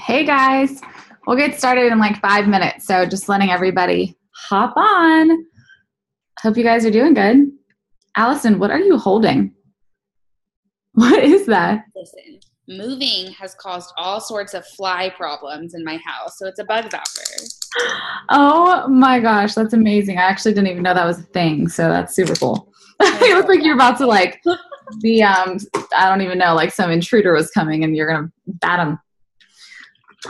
Hey guys, we'll get started in like 5 minutes. So just letting everybody hop on. Hope you guys are doing good. Allison, what are you holding? What is that? Listen, moving has caused all sorts of fly problems in my house, so it's a bug zapper. Oh my gosh, that's amazing. I actually didn't even know that was a thing. So that's super cool. It looks like you're about to like I don't even know, like some intruder was coming and you're going to bat him.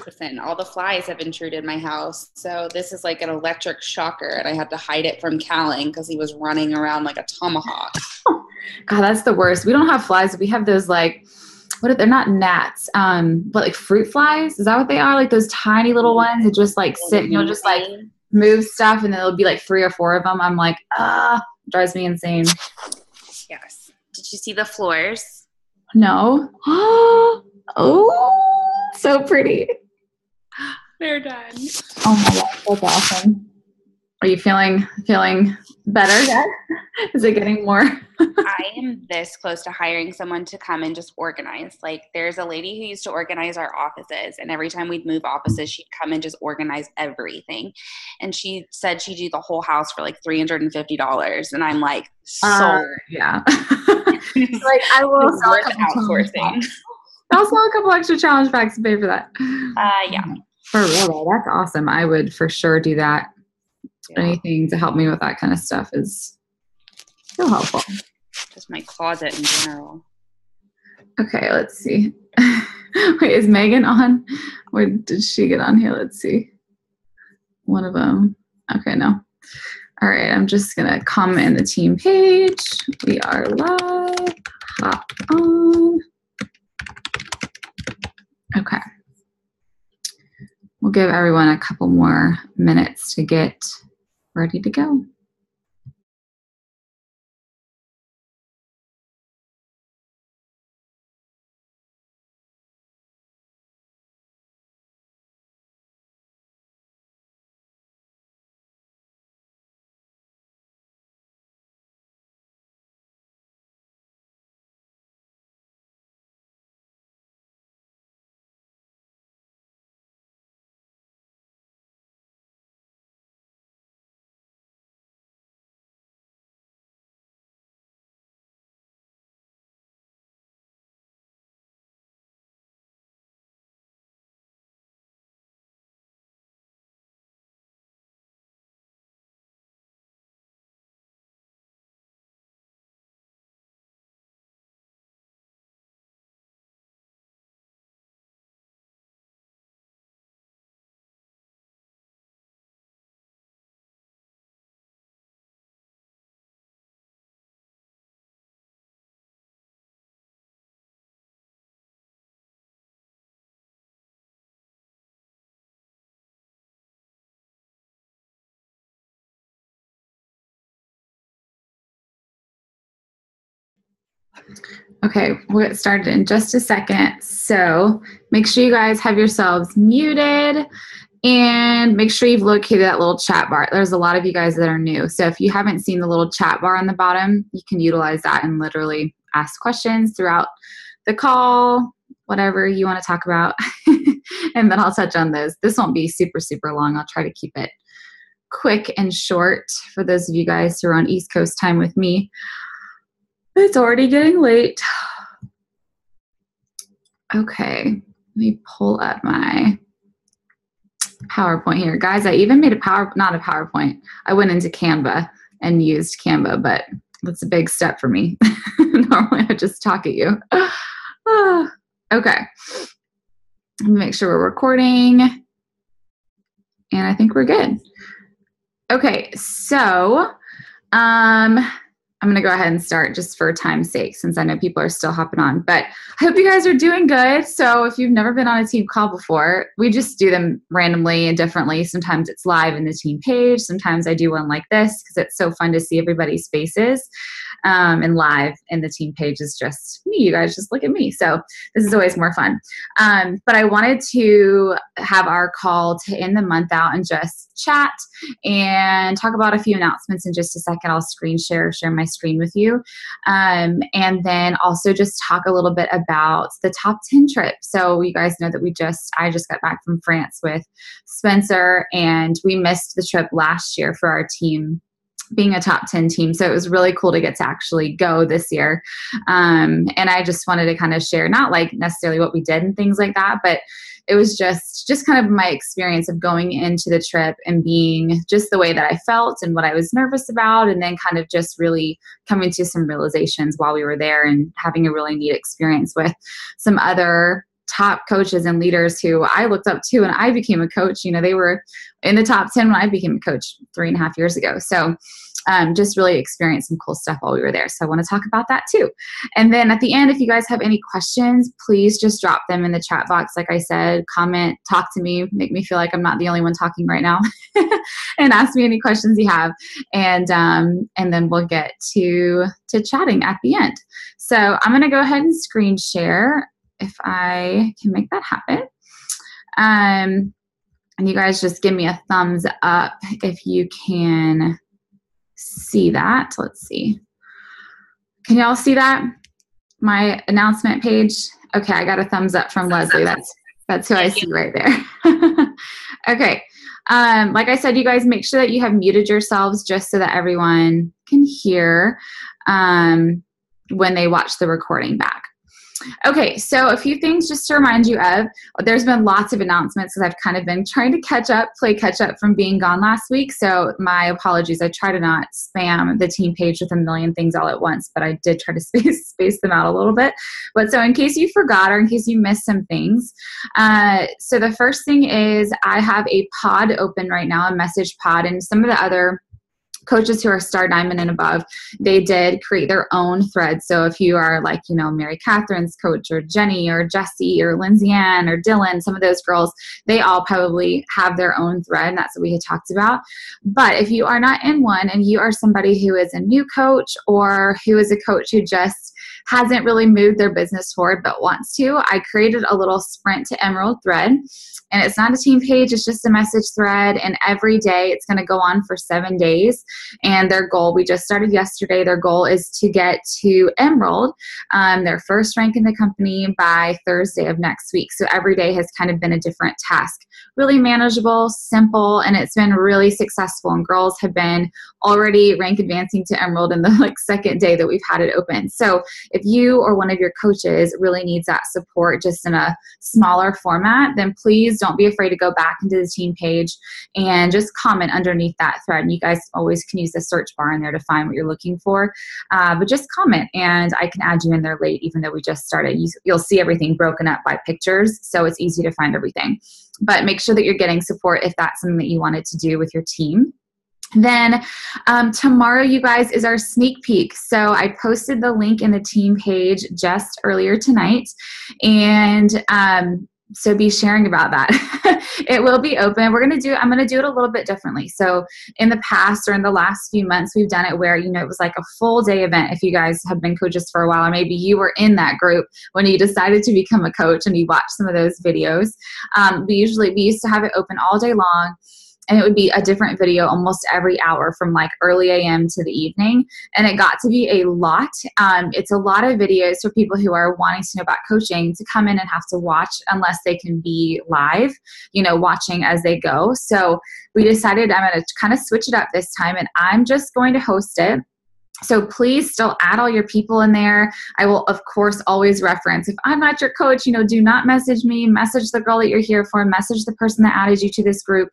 Listen, all the flies have intruded in my house, so this is like an electric shocker, and I had to hide it from Callan because he was running around like a tomahawk. God, that's the worst. We don't have flies. We have those like, they're not gnats, but like fruit flies. Is that what they are? Like those tiny little ones that just like sit and you'll just like move stuff and then there'll be like 3 or 4 of them. I'm like, drives me insane. Yes. Did you see the floors? No. Oh, so pretty. They're done. Oh my gosh, that's awesome. Are you feeling better yet? Is it getting more? I am this close to hiring someone to come and just organize. Like there's a lady who used to organize our offices, and every time we'd move offices, she'd come and just organize everything. And she said she'd do the whole house for like $350. And I'm like, yeah. Like I will sell worth outsourcing. I'll sell a couple extra challenge packs to pay for that. Yeah. For real though, that's awesome. I would for sure do that. Yeah. Anything to help me with that kind of stuff is so helpful. Just my closet in general. Okay, let's see. Wait, is Megan on? Or did she get on here? Let's see. One of them. Okay, no. All right, I'm just going to comment in the team page. We are live. Hop on. Okay. We'll give everyone a couple more minutes to get ready to go. Okay, we'll get started in just a second. So make sure you guys have yourselves muted and make sure you've located that little chat bar. There's a lot of you guys that are new. So if you haven't seen the little chat bar on the bottom, you can utilize that and literally ask questions throughout the call, whatever you want to talk about. And then I'll touch on those. This won't be super, super long. I'll try to keep it quick and short for those of you guys who are on East Coast time with me. It's already getting late. Okay, let me pull up my PowerPoint here. Guys, I even made not a PowerPoint. I went into Canva and used Canva, but that's a big step for me. Normally I just talk at you. Okay, let me make sure we're recording. And I think we're good. Okay, so I'm going to go ahead and start just for time's sake since I know people are still hopping on. But I hope you guys are doing good. So if you've never been on a team call before, we just do them randomly and differently. Sometimes it's live in the team page. Sometimes I do one like this because it's so fun to see everybody's faces. and live. And the team page is just me. You guys just look at me. So this is always more fun. But I wanted to have our call to end the month out and just chat and talk about a few announcements in just a second. I'll share my screen with you. And then also just talk a little bit about the top 10 trip. So you guys know that I just got back from France with Spencer, and we missed the trip last year for our team being a top 10 team. So it was really cool to get to actually go this year. And I just wanted to kind of share, not like necessarily what we did and things like that, but it was just kind of my experience of going into the trip and being just the way that I felt and what I was nervous about. And then kind of just really coming to some realizations while we were there and having a really neat experience with some other top coaches and leaders who I looked up to when I became a coach. You know, they were in the top 10 when I became a coach 3.5 years ago. So just really experienced some cool stuff while we were there. So I want to talk about that too. And then at the end, if you guys have any questions, please just drop them in the chat box. Like I said, comment, talk to me, make me feel like I'm not the only one talking right now and ask me any questions you have. And then we'll get to chatting at the end. So I'm going to go ahead and screen share if I can make that happen. And you guys just give me a thumbs up if you can see that. Let's see. Can y'all see that? My announcement page? Okay, I got a thumbs up from Leslie. That's who I see right there. Okay. Like I said, you guys make sure that you have muted yourselves just so that everyone can hear when they watch the recording back. Okay, so a few things just to remind you of. There's been lots of announcements because I've kind of been trying to play catch up from being gone last week. So my apologies. I try to not spam the team page with a million things all at once, but I did try to space them out a little bit. But so in case you forgot or in case you missed some things, so the first thing is I have a pod open right now, a message pod, and some of the other coaches who are Star Diamond and above, they did create their own thread. So if you are like, you know, Mary Catherine's coach or Jenny or Jessie or Lindsay Ann or Dylan, some of those girls, they all probably have their own thread. And that's what we had talked about. But if you are not in one and you are somebody who is a new coach or who is a coach who just hasn't really moved their business forward but wants to, I created a little Sprint to Emerald thread. And it's not a team page, it's just a message thread. And every day it's going to go on for 7 days. And their goal, we just started yesterday, their goal is to get to Emerald, their first rank in the company, by Thursday of next week. So every day has kind of been a different task. Really manageable, simple, and it's been really successful. And girls have been already rank advancing to Emerald in the second day that we've had it open. So if you or one of your coaches really needs that support just in a smaller format, then please don't be afraid to go back into the team page and just comment underneath that thread. And you guys always can use the search bar in there to find what you're looking for. But just comment and I can add you in there late, even though we just started. You'll see everything broken up by pictures, so it's easy to find everything. But make sure that you're getting support if that's something that you wanted to do with your team. Then tomorrow, you guys, is our sneak peek. So I posted the link in the team page just earlier tonight. And so be sharing about that. It will be open. I'm going to do it a little bit differently. So in the past or in the last few months, we've done it where, you know, it was like a full day event. If you guys have been coaches for a while, or maybe you were in that group when you decided to become a coach and you watched some of those videos. We used to have it open all day long. And it would be a different video almost every hour from like early AM to the evening. And it got to be a lot. It's a lot of videos for people who are wanting to know about coaching to come in and have to watch unless they can be live, you know, watching as they go. So we decided I'm going to kind of switch it up this time and I'm just going to host it. So please still add all your people in there. I will, of course, always reference, if I'm not your coach, you know, do not message me, message the girl that you're here for, message the person that added you to this group.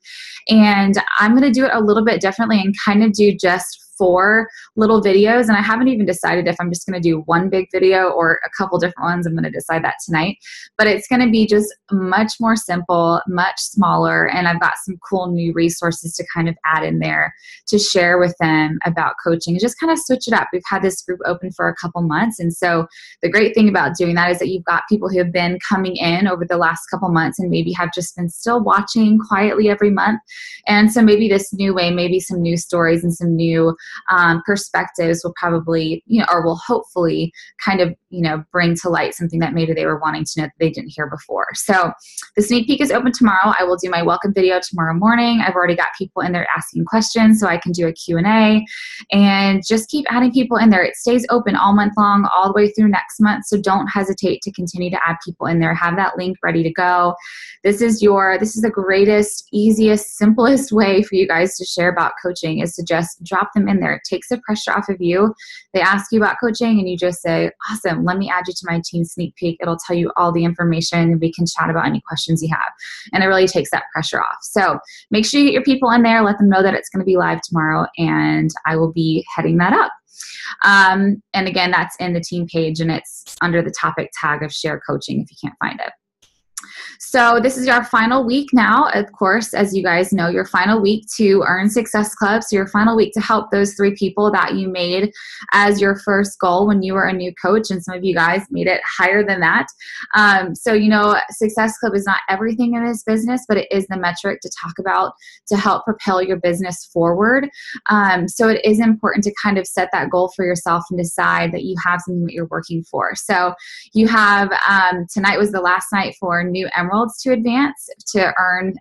And I'm going to do it a little bit differently and kind of do just 4 little videos. And I haven't even decided if I'm just going to do one big video or a couple different ones. I'm going to decide that tonight. But it's going to be just much more simple, much smaller. And I've got some cool new resources to kind of add in there to share with them about coaching and just kind of switch it up. We've had this group open for a couple months. And so the great thing about doing that is that you've got people who have been coming in over the last couple months and maybe have just been still watching quietly every month. And so maybe this new way, maybe some new stories and some new perspectives will probably, or will hopefully kind of, bring to light something that maybe they were wanting to know that they didn't hear before. So the sneak peek is open tomorrow. I will do my welcome video tomorrow morning. I've already got people in there asking questions, so I can do a Q&A, and just keep adding people in there. It stays open all month long, all the way through next month. So don't hesitate to continue to add people in there. Have that link ready to go. This is the greatest, easiest, simplest way for you guys to share about coaching, is to just drop them in there. It takes the pressure off of you. They ask you about coaching and you just say, awesome, let me add you to my teen sneak peek. It'll tell you all the information and we can chat about any questions you have. And it really takes that pressure off. So make sure you get your people in there, let them know that it's going to be live tomorrow, and I will be heading that up. And again, that's in the team page, and it's under the topic tag of share coaching if you can't find it. So this is our final week now, of course, as you guys know, your final week to earn Success Club. So your final week to help those 3 people that you made as your first goal when you were a new coach. And some of you guys made it higher than that. So, Success Club is not everything in this business, but it is the metric to talk about to help propel your business forward. So it is important to kind of set that goal for yourself and decide that you have something that you're working for. So you have, tonight was the last night for new Emeralds to advance to earn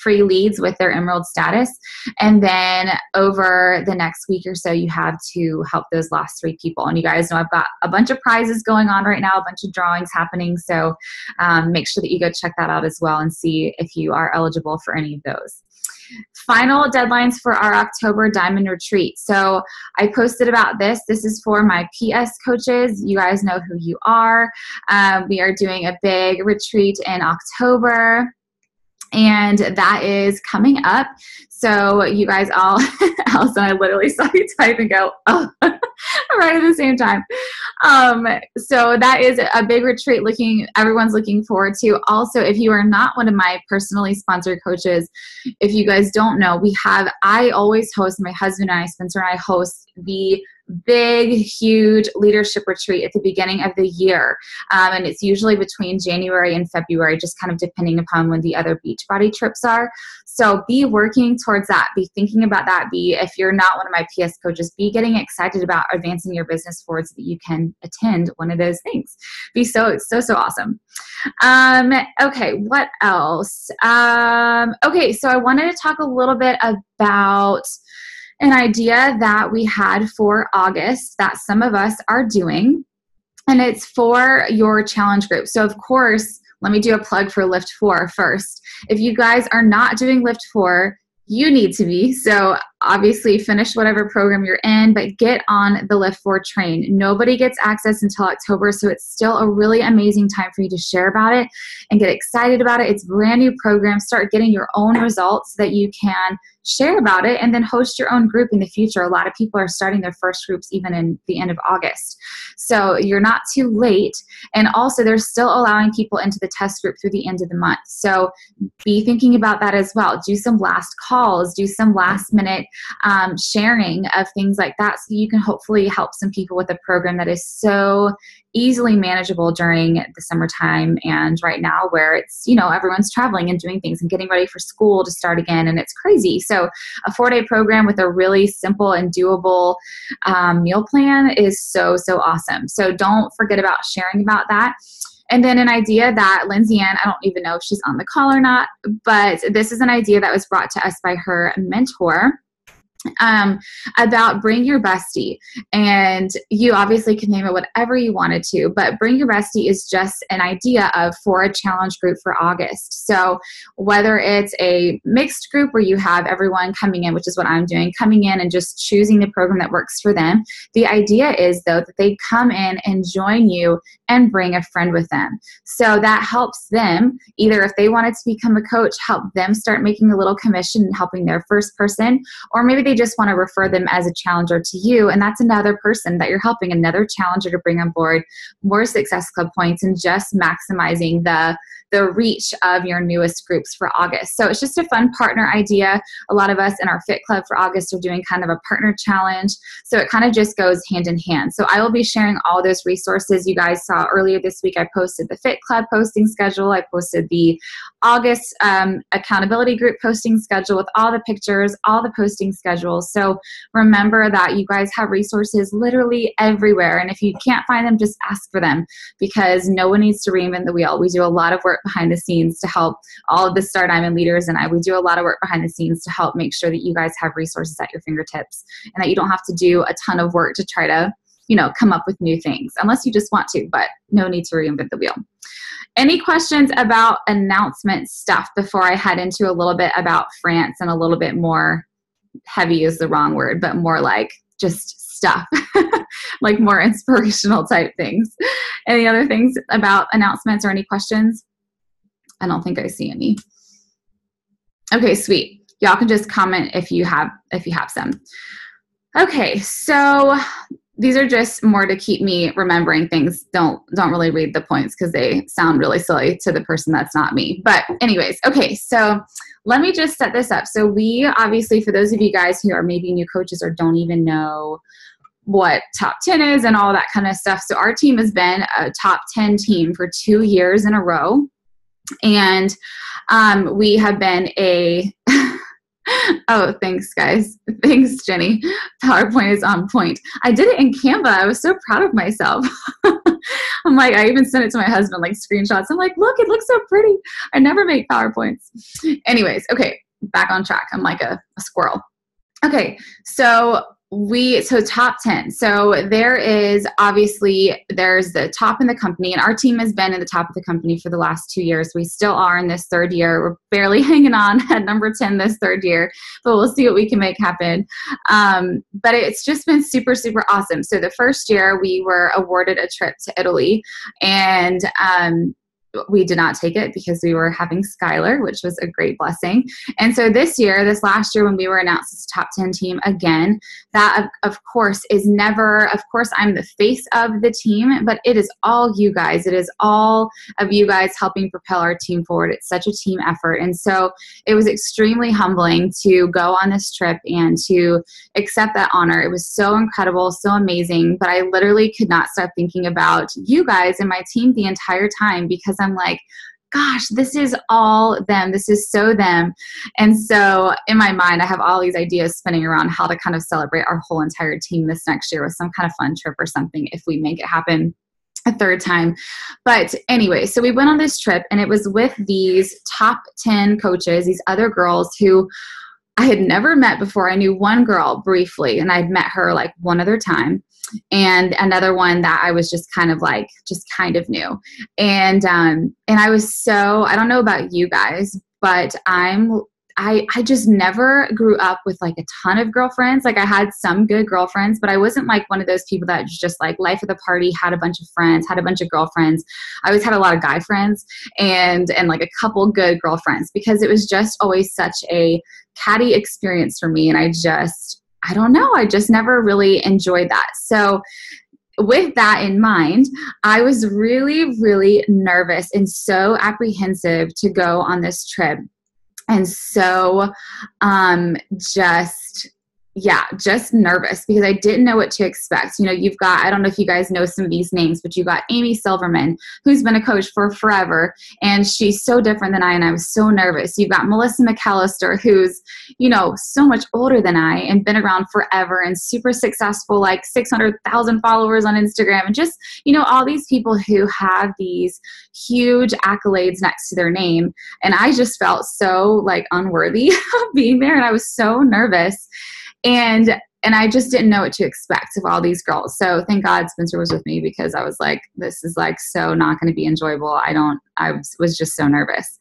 free leads with their Emerald status. And then over the next week or so, you have to help those last 3 people. And you guys know I've got a bunch of prizes going on right now, a bunch of drawings happening. So make sure that you go check that out as well and see if you are eligible for any of those. Final deadlines for our October Diamond Retreat. So I posted about this. This is for my PS coaches. You guys know who you are. We are doing a big retreat in October, and that is coming up. So you guys all, Allison, I literally saw you type and go, oh, right at the same time. So that is a big retreat everyone's looking forward to. Also, if you are not one of my personally sponsored coaches, if you guys don't know, I always host, my husband and I, Spencer and I, host the big, huge leadership retreat at the beginning of the year. And it's usually between January and February, just kind of depending upon when the other Beachbody trips are. So be working towards that. Be thinking about that. If you're not one of my PS coaches, be getting excited about advancing your business forward so that you can attend one of those things. Be so awesome. Okay, what else? Okay, so I wanted to talk a little bit about an idea that we had for August that some of us are doing, and it's for your challenge group. So of course, let me do a plug for Lift 4 first. If you guys are not doing Lift 4, you need to be. So obviously finish whatever program you're in, but get on the Lift 4 train. Nobody gets access until October, so it's still a really amazing time for you to share about it and get excited about it. It's a brand new program. Start getting your own results so that you can share about it and then host your own group in the future. A lot of people are starting their first groups even in the end of August. So you're not too late. And also they're still allowing people into the test group through the end of the month. So be thinking about that as well. Do some last calls, do some last minute sharing of things like that, so you can hopefully help some people with a program that is so easily manageable during the summertime and right now where it's, everyone's traveling and doing things and getting ready for school to start again, and it's crazy. So a 4-day program with a really simple and doable meal plan is so awesome. So don't forget about sharing about that. And then an idea that Lindsay Ann, I don't even know if she's on the call or not, but this is an idea that was brought to us by her mentor, about bring your bestie. And you obviously can name it whatever you wanted to, but bring your bestie is just an idea for a challenge group for August. So whether it's a mixed group where you have everyone coming in, which is what I'm doing, coming in and just choosing the program that works for them. The idea is though that they come in and join you and bring a friend with them. So that helps them, either if they wanted to become a coach, help them start making a little commission and helping their first person, or maybe they just want to refer them as a challenger to you, and that's another person that you're helping, another challenger to bring on board more Success Club points and just maximizing the the reach of your newest groups for August. So it's just a fun partner idea. A lot of us in our Fit Club for August are doing kind of a partner challenge. So it kind of just goes hand in hand. So I will be sharing all those resources. You guys saw earlier this week, I posted the Fit Club posting schedule. I posted the August accountability group posting schedule with all the pictures, all the posting schedules. So remember that you guys have resources literally everywhere. And if you can't find them, just ask for them, because no one needs to reinvent the wheel. We do a lot of work behind the scenes to help all of the Star Diamond leaders, and we do a lot of work behind the scenes to help make sure that you guys have resources at your fingertips and that you don't have to do a ton of work to try to, come up with new things, unless you just want to, but no need to reinvent the wheel. Any questions about announcement stuff before I head into a little bit about France and a little bit more, heavy is the wrong word, but more like just stuff, like more inspirational type things. Any other things about announcements or any questions? I don't think I see any. Okay, sweet. Y'all can just comment if you have some. Okay, so these are just more to keep me remembering things. Don't really read the points because they sound really silly to the person that's not me. But anyways, okay, so let me just set this up. So we obviously, for those of you guys who are maybe new coaches or don't even know what top 10 is and all that kind of stuff. So our team has been a top 10 team for 2 years in a row. And we have been a oh, thanks, guys. Thanks, Jenny. PowerPoint is on point. I did it in Canva. I was so proud of myself. I'm like, I even sent it to my husband, like screenshots. I'm like, look, it looks so pretty. I never make PowerPoints. Anyways, okay, back on track. I'm like a squirrel. Okay, so top 10. So there's the top in the company, and our team has been in the top of the company for the last 2 years. We still are in this third year. We're barely hanging on at number 10 this third year, but we'll see what we can make happen. But it's just been super, super awesome. So the first year we were awarded a trip to Italy, and we did not take it because we were having Skylar, which was a great blessing. And so this last year when we were announced as a top 10 team again, that of course I'm the face of the team, but it is all you guys. It is all of you guys helping propel our team forward. It's such a team effort. And so it was extremely humbling to go on this trip and to accept that honor. It was so incredible, so amazing, but I literally could not stop thinking about you guys and my team the entire time, because I'm like, gosh, this is all them. This is so them. And so in my mind, I have all these ideas spinning around how to kind of celebrate our whole entire team this next year with some kind of fun trip or something if we make it happen a third time. But anyway, so we went on this trip, and it was with these top 10 coaches, these other girls who I had never met before. I knew one girl briefly, and I'd met her like one other time, and another one that I was just kind of new. And I was so, I don't know about you guys, but I just never grew up with like a ton of girlfriends. Like I had some good girlfriends, but I wasn't like one of those people that just like life of the party, had a bunch of friends, had a bunch of girlfriends. I always had a lot of guy friends and like a couple good girlfriends, because it was just always such a catty experience for me. And I don't know, I just never really enjoyed that. So with that in mind, I was really, really nervous and so apprehensive to go on this trip. And so just nervous because I didn't know what to expect. You know, you've got, I don't know if you guys know some of these names, but you got Amy Silverman, who's been a coach for forever, and she's so different than I, and I was so nervous. You've got Melissa McAllister, who's, you know, so much older than I and been around forever and super successful, like 600,000 followers on Instagram, and just, you know, all these people who have these huge accolades next to their name. And I just felt so like unworthy of being there, and I was so nervous. And I just didn't know what to expect of all these girls. So thank God Spencer was with me, because I was like, this is like so not going to be enjoyable. I was just so nervous.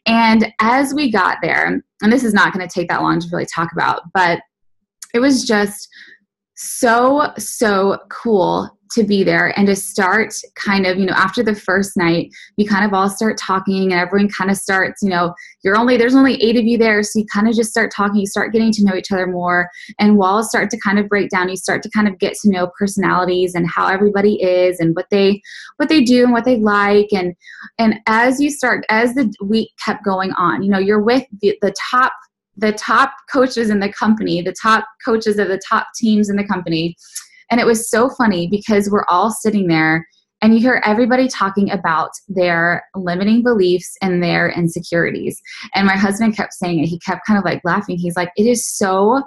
And as we got there, and this is not going to take that long to really talk about, but it was just so cool to be there and to start kind of, after the first night, you kind of all start talking and everyone kind of starts, there's only 8 of you there. So you kind of just start talking, you start getting to know each other more, and walls start to kind of break down. You start to kind of get to know personalities and how everybody is and what they do and what they like. And as the week kept going on, you're with the top coaches in the company, the top coaches of the top teams in the company. And it was so funny because we're all sitting there and you hear everybody talking about their limiting beliefs and their insecurities. And my husband kept saying it. He kept kind of like laughing. He's like, it is so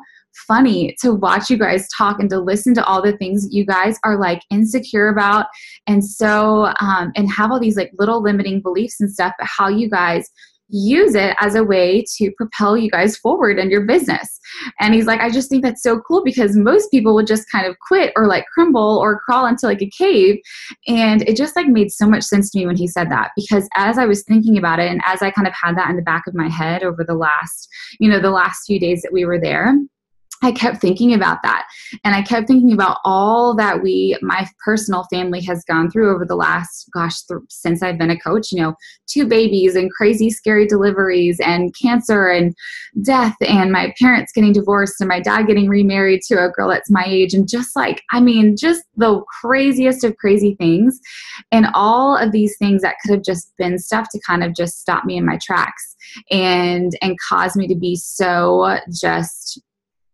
funny to watch you guys talk and to listen to all the things that you guys are like insecure about. And so, and have all these like little limiting beliefs and stuff, but how you guys use it as a way to propel you guys forward in your business. And he's like, I just think that's so cool because most people would just kind of quit or like crumble or crawl into like a cave. And it just like made so much sense to me when he said that, because as I was thinking about it and as I kind of had that in the back of my head over the last few days that we were there, I kept thinking about that. And I kept thinking about all that my personal family has gone through over the last, since I've been a coach, 2 babies and crazy, scary deliveries and cancer and death and my parents getting divorced and my dad getting remarried to a girl that's my age. And just the craziest of crazy things. And all of these things that could have just been stuff to kind of just stop me in my tracks and cause me to be so just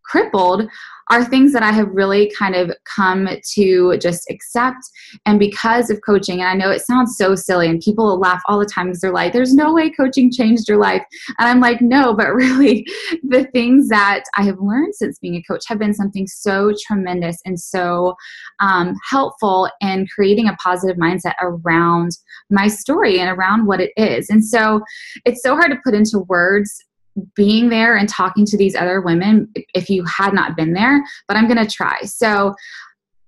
crippled are things that I have really kind of come to just accept. And because of coaching, and I know it sounds so silly and people will laugh all the time because they're like, there's no way coaching changed your life. And I'm like, no, but really the things that I have learned since being a coach have been something so tremendous and so helpful in creating a positive mindset around my story and around what it is. And so it's so hard to put into words being there and talking to these other women if you had not been there, but I'm going to try. So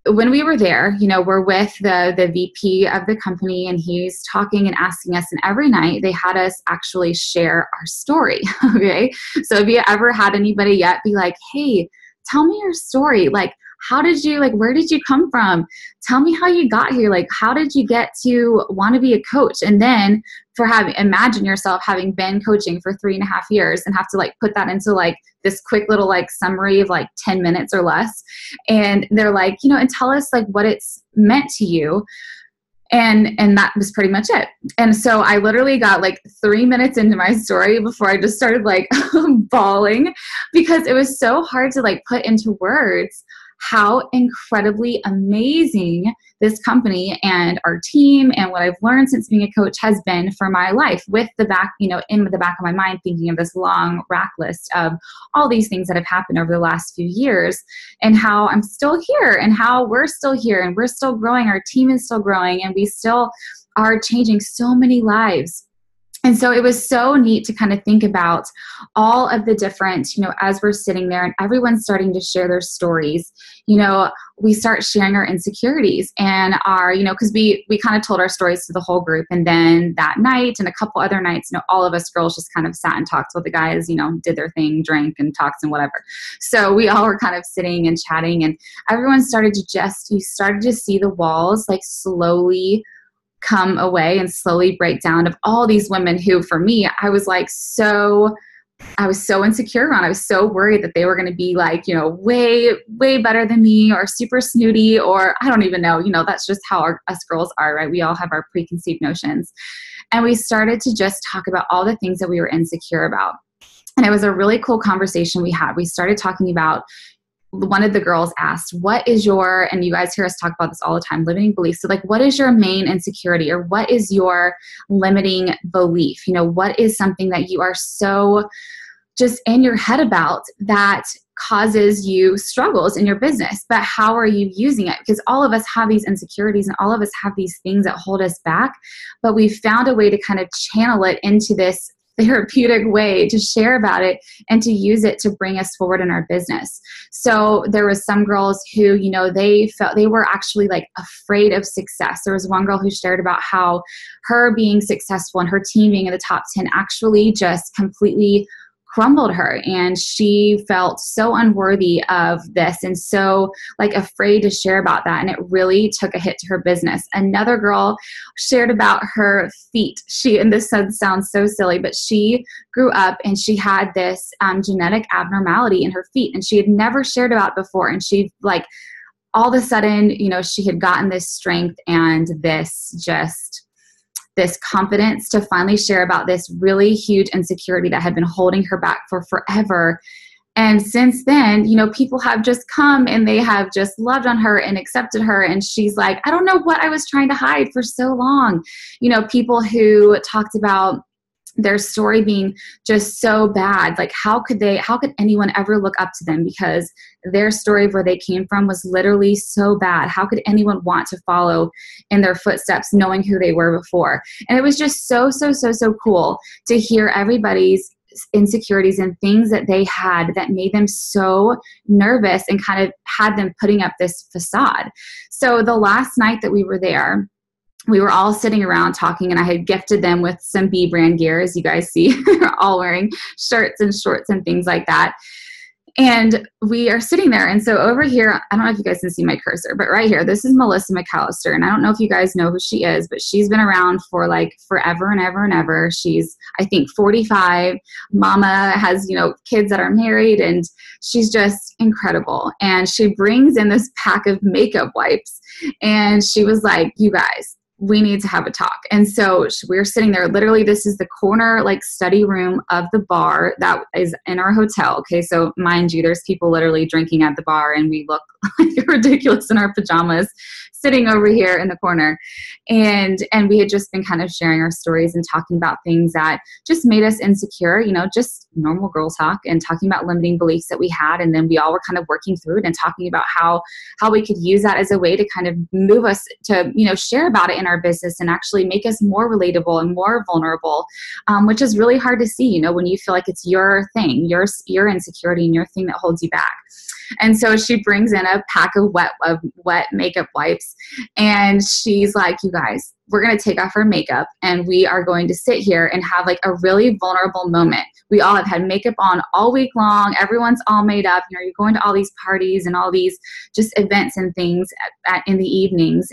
when we were there, we're with the VP of the company and he's talking and asking us, and every night they had us actually share our story. Okay. So if you ever had anybody yet be like, hey, tell me your story. Like, where did you come from? Tell me how you got here. Like, how did you get to want to be a coach? And then imagine yourself having been coaching for 3.5 years and have to like put that into like this quick little like summary of like 10 minutes or less. And they're like, and tell us like what it's meant to you. And that was pretty much it. And so I literally got like 3 minutes into my story before I just started like bawling, because it was so hard to like put into words how incredibly amazing this company and our team and what I've learned since being a coach has been for my life, with the back, in the back of my mind, thinking of this long rack list of all these things that have happened over the last few years and how I'm still here and how we're still here and we're still growing. Our team is still growing and we still are changing so many lives. And so it was so neat to kind of think about all of the different, as we're sitting there and everyone's starting to share their stories, we start sharing our insecurities and our, because we kind of told our stories to the whole group. And then that night and a couple other nights, all of us girls just kind of sat and talked while the guys, did their thing, drank and talked and whatever. So we all were kind of sitting and chatting, and everyone started to you started to see the walls like slowly come away and slowly break down of all these women who, for me, I was so insecure around. I was so worried that they were going to be like, way, way better than me or super snooty, or I don't even know, that's just how us girls are, right? We all have our preconceived notions. And we started to just talk about all the things that we were insecure about. And it was a really cool conversation we had. We started talking about, one of the girls asked, what is your, and you guys hear us talk about this all the time, limiting beliefs. So like, what is your main insecurity, or what is your limiting belief? What is something that you are so just in your head about that causes you struggles in your business, but how are you using it? Because all of us have these insecurities and all of us have these things that hold us back, but we've found a way to kind of channel it into this therapeutic way to share about it and to use it to bring us forward in our business. So there was some girls who, they felt they were actually like afraid of success. There was one girl who shared about how her being successful and her team being in the top 10 actually just completely crumbled her, and she felt so unworthy of this and so like afraid to share about that, and it really took a hit to her business. Another girl shared about her feet. And this sounds so silly, but she grew up and she had this genetic abnormality in her feet, and she had never shared about it before, and she like all of a sudden, you know, she had gotten this strength and this confidence to finally share about this really huge insecurity that had been holding her back for forever. And since then, you know, people have just come and they have just loved on her and accepted her. And she's like, I don't know what I was trying to hide for so long. You know, people who talked about their story being just so bad. Like, how could anyone ever look up to them because their story of where they came from was literally so bad? How could anyone want to follow in their footsteps knowing who they were before? And it was just so cool to hear everybody's insecurities and things that they had that made them so nervous and kind of had them putting up this facade. So the last night that we were there, we were all sitting around talking, and I had gifted them with some B brand gear. As you guys see, they're all wearing shirts and shorts and things like that. And we are sitting there. And so over here, I don't know if you guys can see my cursor, but right here, this is Melissa McAllister. And I don't know if you guys know who she is, but she's been around for like forever and ever and ever. She's, I think, 45. Mama has, you know, kids that are married, and she's just incredible. And she brings in this pack of makeup wipes, and she was like, you guys, we need to have a talk. And so we're sitting there, literally, this is the corner, like study room of the bar that is in our hotel. Okay. So mind you, there's people literally drinking at the bar, and we look like ridiculous in our pajamas sitting over here in the corner. And we had just been kind of sharing our stories and talking about things that just made us insecure, you know, just normal girl talk, and talking about limiting beliefs that we had. And then we all were kind of working through it and talking about how we could use that as a way to kind of move us to, you know, share about it in our business and actually make us more relatable and more vulnerable, which is really hard to see, you know, when you feel like it's your thing, your insecurity and your thing that holds you back. And so she brings in a pack of wet makeup wipes, and she's like, you guys, we're going to take off our makeup, and we are going to sit here and have like a really vulnerable moment. We all have had makeup on all week long. Everyone's all made up. You know, you're going to all these parties and all these just events and things in the evenings.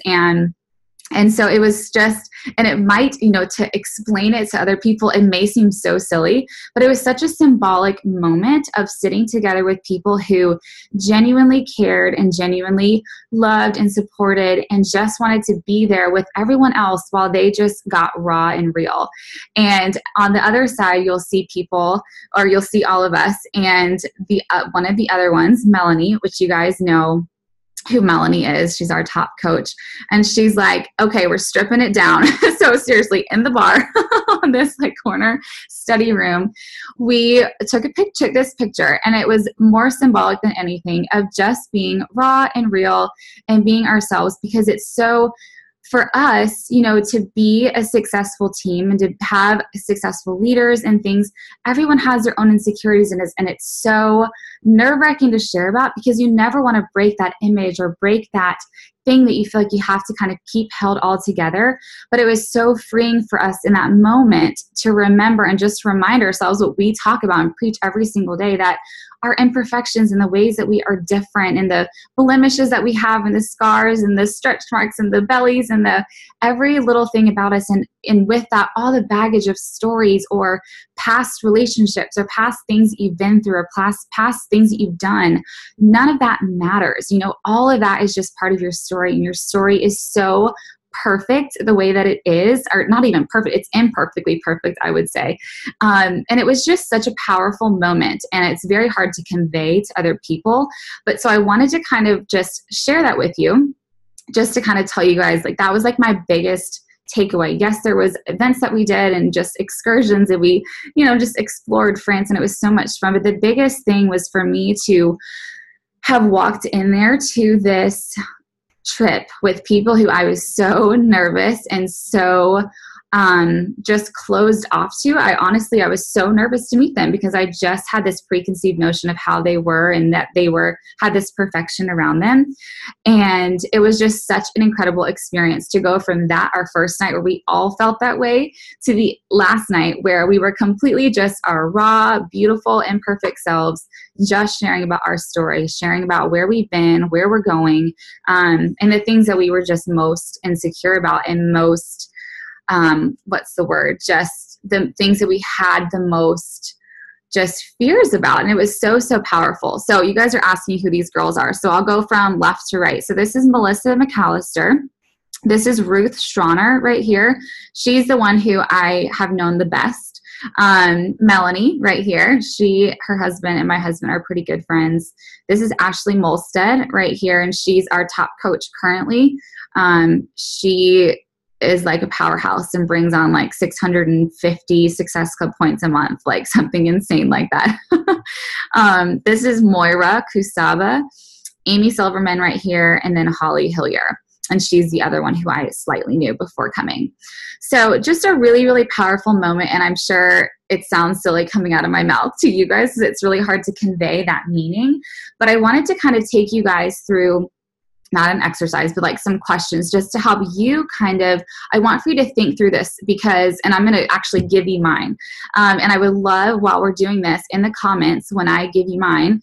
And so it was just, and it might, you know, to explain it to other people, it may seem so silly, but it was such a symbolic moment of sitting together with people who genuinely cared and genuinely loved and supported and just wanted to be there with everyone else while they just got raw and real. And on the other side, you'll see people, or you'll see all of us, and the one of the other ones, Melanie, which you guys know who Melanie is. She's our top coach. And she's like, okay, we're stripping it down. So seriously, in the bar on this like corner study room, we took this picture, and it was more symbolic than anything of just being raw and real and being ourselves, because it's so, for us, you know, to be a successful team and to have successful leaders and things, everyone has their own insecurities in it, and it's so nerve-wracking to share about, because you never want to break that image or break that thing that you feel like you have to kind of keep held all together. But it was so freeing for us in that moment to remember and just remind ourselves what we talk about and preach every single day, that our imperfections and the ways that we are different and the blemishes that we have and the scars and the stretch marks and the bellies and the every little thing about us. And with that, all the baggage of stories or past relationships or past things that you've been through or past things that you've done, none of that matters. You know, all of that is just part of your story, and your story is so perfect the way that it is, or not even perfect, it's imperfectly perfect, I would say. And it was just such a powerful moment, and it's very hard to convey to other people. But so I wanted to kind of just share that with you, just to kind of tell you guys, like, that was like my biggest takeaway. Yes, there was events that we did and just excursions, and we, you know, just explored France, and it was so much fun. But the biggest thing was for me to have walked in there to this trip with people who I was so nervous and so just closed off to. I was so nervous to meet them because I just had this preconceived notion of how they were and that they had this perfection around them. And it was just such an incredible experience to go from that, our first night where we all felt that way, to the last night where we were completely just our raw, beautiful, imperfect selves, just sharing about our story, sharing about where we've been, where we're going, and the things that we were just most insecure about and most just the things that we had the most just fears about. And it was so, so powerful. So you guys are asking who these girls are. So I'll go from left to right. So this is Melissa McAllister. This is Ruth Strauner right here. She's the one who I have known the best. Melanie right here. Her husband and my husband are pretty good friends. This is Ashley Molstead right here. And she's our top coach currently. She is like a powerhouse and brings on like 650 Success Club points a month, like something insane like that. This is Moira Kusaba, Amy Silverman right here, and then Holly Hillier. And she's the other one who I slightly knew before coming. So just a really, really powerful moment. And I'm sure it sounds silly coming out of my mouth to you guys because it's really hard to convey that meaning. But I wanted to kind of take you guys through not an exercise, but like some questions just to help you I want for you to think through this and I'm going to actually give you mine. And I would love while we're doing this in the comments, when I give you mine,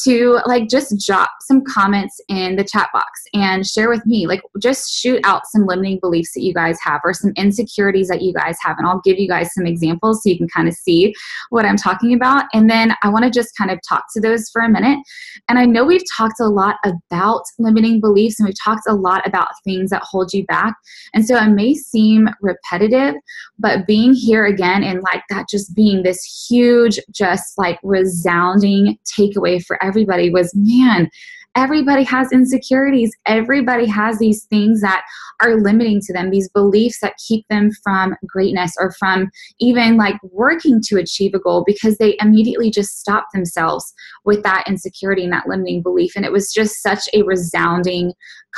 to like just drop some comments in the chat box and share with me, like just shoot out some limiting beliefs that you guys have or some insecurities that you guys have. And I'll give you guys some examples so you can kind of see what I'm talking about. And then I want to just kind of talk to those for a minute. And I know we've talked a lot about limiting beliefs and we've talked a lot about things that hold you back. And so it may seem repetitive, but being here again and like that just being this huge, just like resounding takeaway for everybody was, man, everybody has insecurities. Everybody has these things that are limiting to them, these beliefs that keep them from greatness or from even like working to achieve a goal because they immediately just stop themselves with that insecurity and that limiting belief. And it was just such a resounding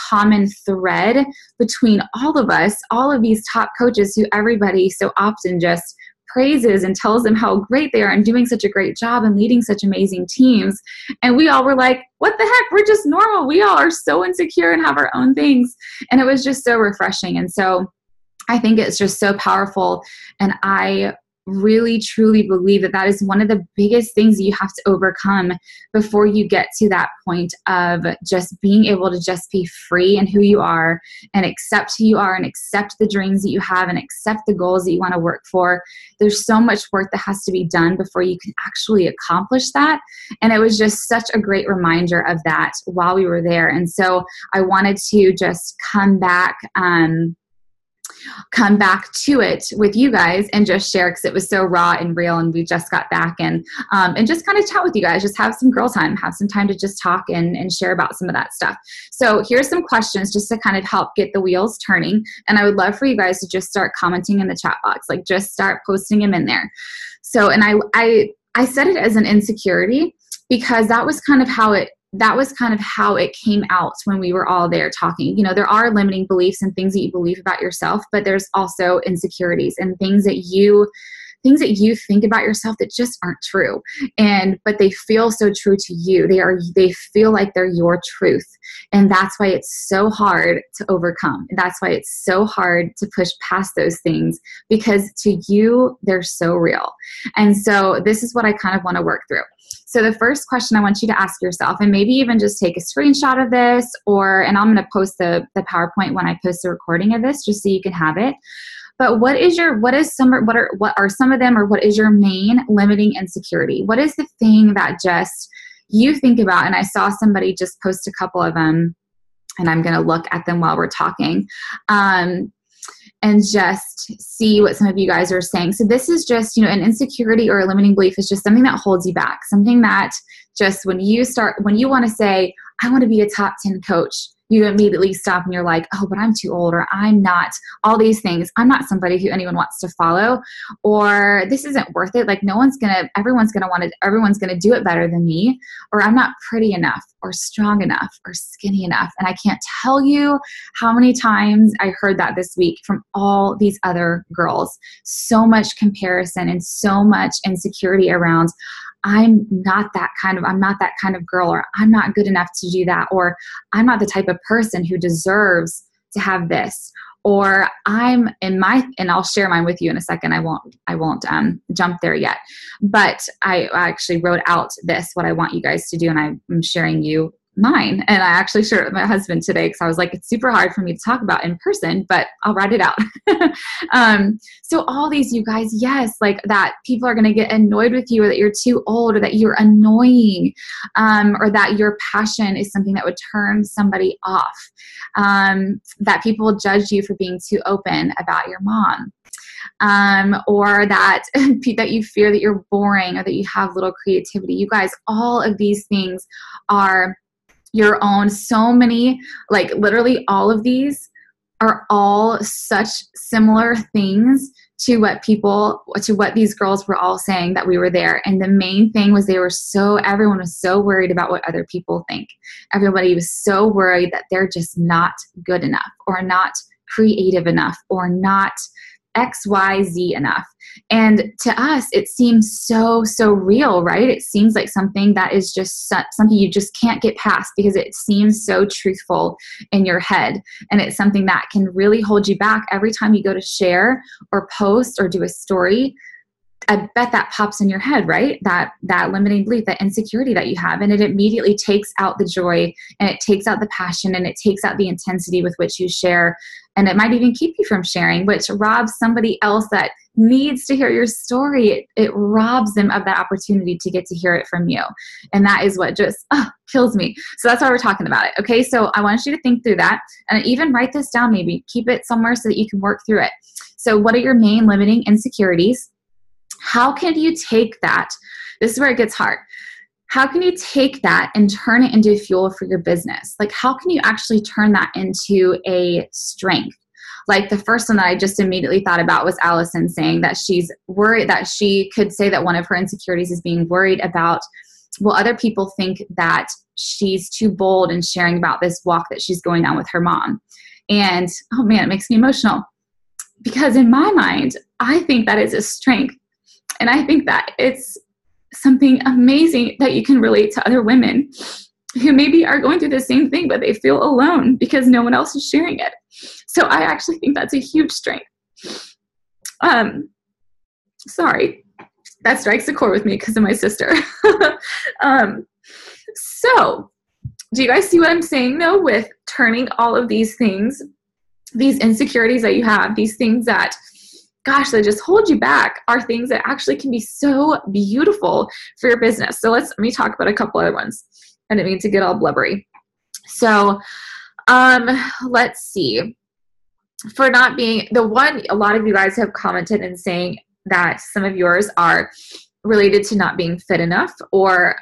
common thread between all of us, all of these top coaches who everybody so often just praises and tells them how great they are and doing such a great job and leading such amazing teams. And we all were like, what the heck? We're just normal. We all are so insecure and have our own things. And it was just so refreshing. And so I think it's just so powerful. And I really, truly believe that that is one of the biggest things you have to overcome before you get to that point of just being able to just be free in who you are and accept who you are and accept the dreams that you have and accept the goals that you want to work for. There's so much work that has to be done before you can actually accomplish that. And it was just such a great reminder of that while we were there. And so I wanted to just come back to it with you guys and just share because it was so raw and real and we just got back and just kind of chat with you guys, just have some girl time, have some time to just talk and share about some of that stuff. So here's some questions just to kind of help get the wheels turning. And I would love for you guys to just start commenting in the chat box, like just start posting them in there. So, and I said it as an insecurity because that was kind of how it came out when we were all there talking. You know, there are limiting beliefs and things that you believe about yourself, but there's also insecurities and things that you think about yourself that just aren't true. But they feel so true to you. They feel like they're your truth. And that's why it's so hard to overcome. That's why it's so hard to push past those things because to you, they're so real. And so this is what I kind of want to work through. So the first question I want you to ask yourself, and maybe even just take a screenshot of this, and I'm going to post the PowerPoint when I post the recording of this, just so you can have it. But what are some of them, or what is your main limiting insecurity? What is the thing that just you think about? And I saw somebody just post a couple of them, and I'm going to look at them while we're talking. And just see what some of you guys are saying. So this is just, an insecurity or a limiting belief is just something that holds you back. Something that just when you want to say, I want to be a top 10 coach, you immediately stop and you're like, oh, but I'm too old, or I'm not, all these things. I'm not somebody who anyone wants to follow, or this isn't worth it. Like everyone's going to do it better than me, or I'm not pretty enough, or strong enough or skinny enough. And I can't tell you how many times I heard that this week from all these other girls. So much comparison and so much insecurity around, I'm not that kind of girl, or I'm not good enough to do that, or I'm not the type of person who deserves to have this, or I'm in my, and I'll share mine with you in a second. I won't jump there yet, but I actually wrote out what I want you guys to do, and I'm sharing you mine. And I actually shared it with my husband today because I was like, it's super hard for me to talk about in person, but I'll write it out. So all these, you guys, yes, like that people are going to get annoyed with you, or that you're too old, or that you're annoying, or that your passion is something that would turn somebody off, that people will judge you for being too open about your mom. Or that you fear that you're boring, or that you have little creativity. You guys, all of these things are your own. So many, like literally all of these are all such similar things to what these girls were all saying that we were there. And the main thing was everyone was so worried about what other people think. Everybody was so worried that they're just not good enough, or not creative enough, or not XYZ enough. And to us, it seems so real, right? It seems like something that is just something you just can't get past, because it seems so truthful in your head. And it's something that can really hold you back every time you go to share or post or do a story. I bet that pops in your head, right? That limiting belief, that insecurity that you have, and it immediately takes out the joy, and it takes out the passion, and it takes out the intensity with which you share. And it might even keep you from sharing, which robs somebody else that needs to hear your story. It robs them of that opportunity to get to hear it from you. And that is what just kills me. So that's why we're talking about it. Okay. So I want you to think through that, and even write this down, maybe keep it somewhere so that you can work through it. So what are your main limiting insecurities? How can you take that? This is where it gets hard. How can you take that and turn it into fuel for your business? Like, how can you actually turn that into a strength? Like the first one that I just immediately thought about was Allison saying that she's worried, that she could say that one of her insecurities is being worried about, will other people think that she's too bold in sharing about this walk that she's going on with her mom? And oh man, it makes me emotional, because in my mind, I think that is a strength. And I think that it's something amazing that you can relate to other women who maybe are going through the same thing, but they feel alone because no one else is sharing it. So I actually think that's a huge strength. Sorry, that strikes a chord with me because of my sister. So do you guys see what I'm saying though, with turning all of these things, these insecurities that you have, these things that, gosh, that just hold you back, are things that actually can be so beautiful for your business. So let me talk about a couple other ones. I didn't mean to get all blubbery. So let's see. For not being the one, a lot of you guys have commented and saying that some of yours are related to not being fit enough, or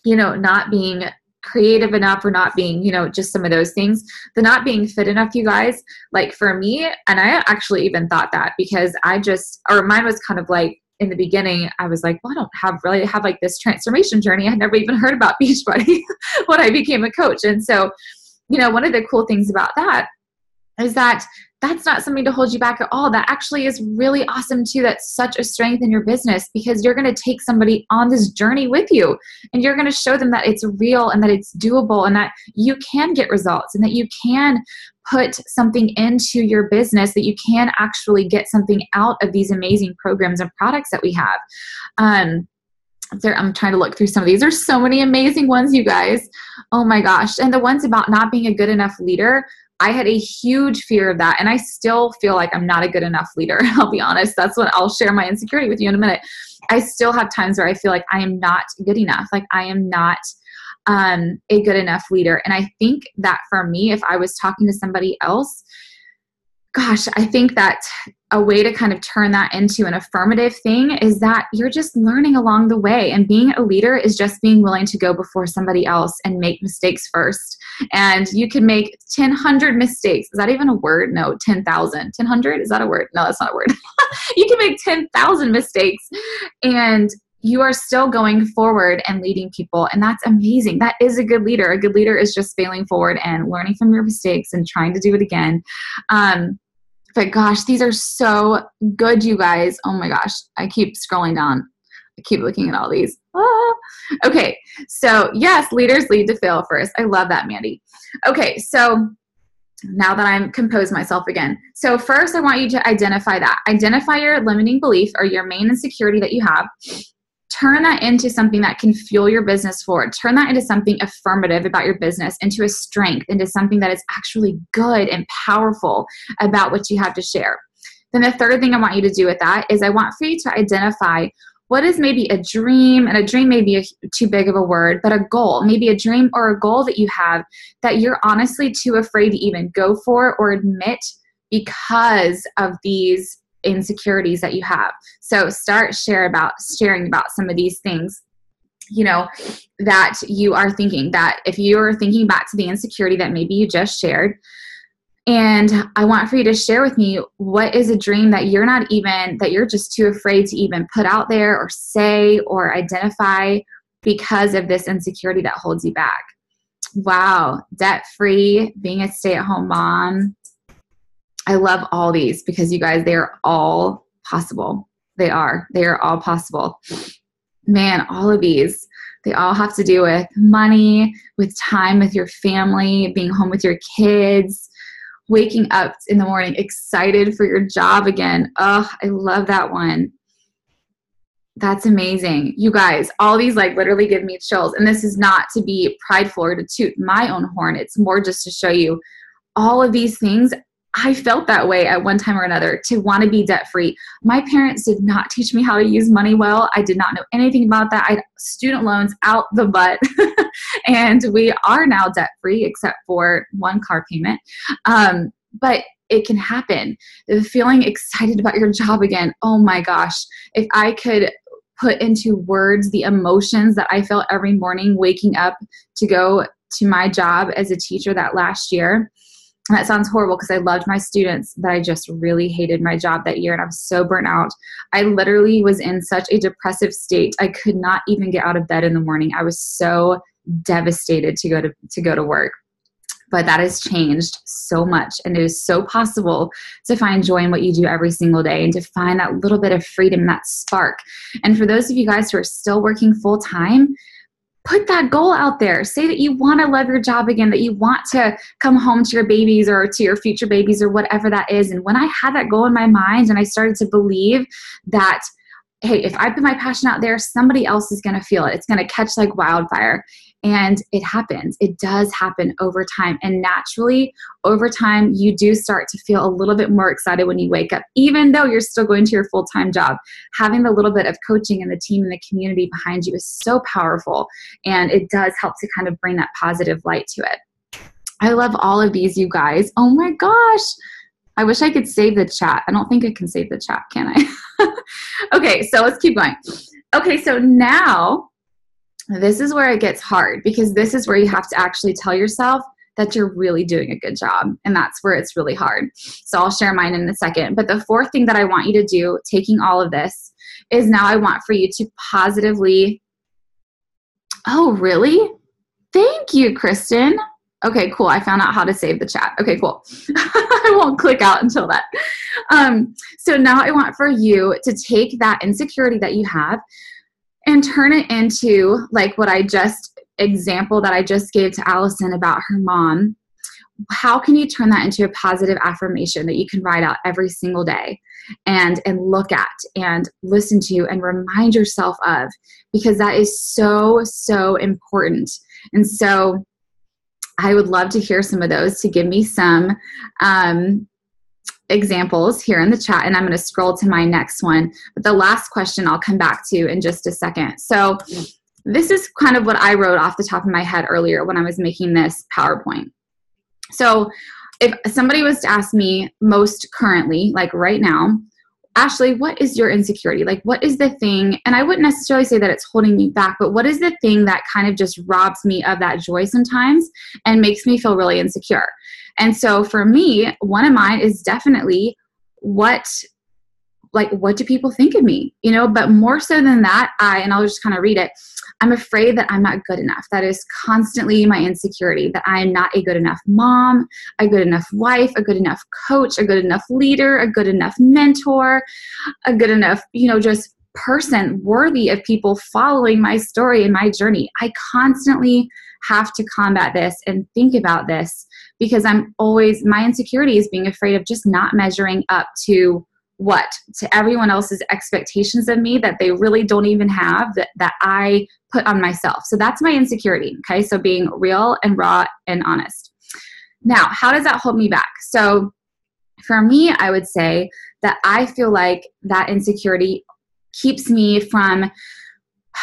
not being creative enough, or not being, just some of those things. The not being fit enough, you guys, like for me, and I actually even thought that, because mine was kind of like, in the beginning, I was like, well, I don't really have like this transformation journey. I had never even heard about Beachbody when I became a coach. And so, one of the cool things about that is that that's not something to hold you back at all. That actually is really awesome too. That's such a strength in your business, because you're going to take somebody on this journey with you, and you're going to show them that it's real, and that it's doable, and that you can get results, and that you can put something into your business, that you can actually get something out of these amazing programs and products that we have. I'm trying to look through some of these. There's so many amazing ones, you guys. Oh my gosh. And the ones about not being a good enough leader, I had a huge fear of that. And I still feel like I'm not a good enough leader. I'll be honest. That's when I'll share my insecurity with you in a minute. I still have times where I feel like I am not good enough. Like I am not a good enough leader. And I think that for me, if I was talking to somebody else, gosh, I think that a way to kind of turn that into an affirmative thing is that you're just learning along the way. And being a leader is just being willing to go before somebody else and make mistakes first. And you can make 1,000 mistakes. Is that even a word? No, 10,000. 1,000? Is that a word? No, that's not a word. You can make 10,000 mistakes, and you are still going forward and leading people. And that's amazing. That is a good leader. A good leader is just failing forward and learning from your mistakes and trying to do it again. But gosh, these are so good, you guys. Oh my gosh. I keep scrolling down. I keep looking at all these. Okay. So yes, leaders lead to fail first. I love that, Mandy. Okay. So now that I'm composed myself again. So first I want you to identify that. Identify your limiting belief or your main insecurity that you have. Turn that into something that can fuel your business forward. Turn that into something affirmative about your business, into a strength, into something that is actually good and powerful about what you have to share. Then the third thing I want you to do with that is I want for you to identify what is maybe a dream, and a dream may be too big of a word, but a goal, maybe a dream or a goal that you have that you're honestly too afraid to even go for or admit because of these insecurities that you have. So start sharing about some of these things, that you are thinking, that if you're thinking back to the insecurity that maybe you just shared. And I want for you to share with me, what is a dream that you're just too afraid to even put out there or say or identify because of this insecurity that holds you back? Wow. Debt-free, being a stay-at-home mom. I love all these because you guys, they are all possible. They are all possible. Man, all of these, they all have to do with money, with time with your family, being home with your kids, waking up in the morning excited for your job again. Oh, I love that one. That's amazing. You guys, all these literally give me chills. And this is not to be prideful or to toot my own horn. It's more just to show you all of these things. I felt that way at one time or another, to want to be debt-free. My parents did not teach me how to use money well. I did not know anything about that. I had student loans out the butt. And we are now debt-free except for one car payment. But it can happen. The feeling excited about your job again. Oh my gosh. If I could put into words the emotions that I felt every morning waking up to go to my job as a teacher that last year. And that sounds horrible because I loved my students, but I just really hated my job that year and I was so burnt out. I literally was in such a depressive state. I could not even get out of bed in the morning. I was so devastated to go to work. But that has changed so much, and it is so possible to find joy in what you do every single day and to find that little bit of freedom, that spark. And for those of you guys who are still working full time, put that goal out there. Say that you want to love your job again, that you want to come home to your babies or to your future babies or whatever that is. And when I had that goal in my mind and I started to believe that, hey, if I put my passion out there, somebody else is going to feel it. It's going to catch like wildfire. And it happens. It does happen over time. And naturally, over time, you do start to feel a little bit more excited when you wake up, even though you're still going to your full-time job. Having the little bit of coaching and the team and the community behind you is so powerful. And it does help to kind of bring that positive light to it. I love all of these, you guys. Oh my gosh. I wish I could save the chat. I don't think I can save the chat, can I? Okay, so let's keep going. Okay, so now this is where it gets hard, because this is where you have to actually tell yourself that you're really doing a good job. And that's where it's really hard. So I'll share mine in a second. But the fourth thing that I want you to do, taking all of this, is now I want for you to positively, oh, really? Thank you, Kristen. Okay, cool. I found out how to save the chat. Okay, cool. I won't click out until that. So now I want for you to take that insecurity that you have and turn it into like what example that I just gave to Allison about her mom. How can you turn that into a positive affirmation that you can write out every single day and look at and listen to and remind yourself of, because that is so, so important. And so I would love to hear some of those, to give me some examples here in the chat, and I'm going to scroll to my next one. But the last question I'll come back to in just a second. So this is kind of what I wrote off the top of my head earlier when I was making this PowerPoint. So if somebody was to ask me most currently, like right now, Ashley, what is your insecurity? Like, what is the thing? And I wouldn't necessarily say that it's holding me back, but what is the thing that kind of just robs me of that joy sometimes and makes me feel really insecure? And so for me, one of mine is definitely what like, what do people think of me? You know, but more so than that, and I'll just kind of read it. I'm afraid that I'm not good enough. That is constantly my insecurity, that I am not a good enough mom, a good enough wife, a good enough coach, a good enough leader, a good enough mentor, a good enough, you know, just person worthy of people following my story and my journey. I constantly have to combat this and think about this because my insecurity is being afraid of just not measuring up to everyone else's expectations of me that they really don't even have, that I put on myself. So that's my insecurity. Okay. So being real and raw and honest. Now, how does that hold me back? So for me, I would say that I feel like that insecurity keeps me from,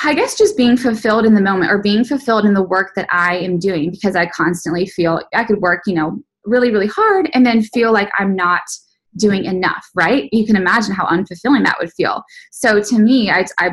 I guess, just being fulfilled in the moment or being fulfilled in the work that I am doing, because I constantly feel I could work, you know, really, really hard and then feel like I'm not doing enough, right? You can imagine how unfulfilling that would feel. So to me,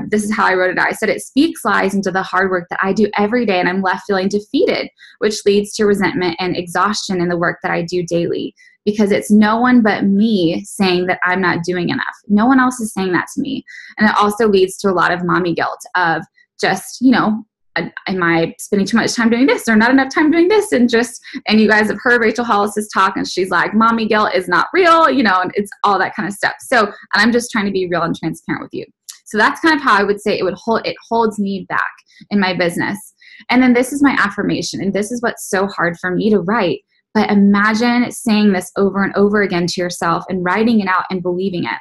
this is how I wrote it out. I said, it speaks lies into the hard work that I do every day, and I'm left feeling defeated, which leads to resentment and exhaustion in the work that I do daily, because it's no one but me saying that I'm not doing enough. No one else is saying that to me. And it also leads to a lot of mommy guilt of just, you know, am I spending too much time doing this or not enough time doing this? And you guys have heard Rachel Hollis's talk, and she's like, mommy guilt is not real, you know, and it's all that kind of stuff. So, and I'm just trying to be real and transparent with you. So that's kind of how I would say it holds me back in my business. And then this is my affirmation. And this is what's so hard for me to write. But imagine saying this over and over again to yourself and writing it out and believing it.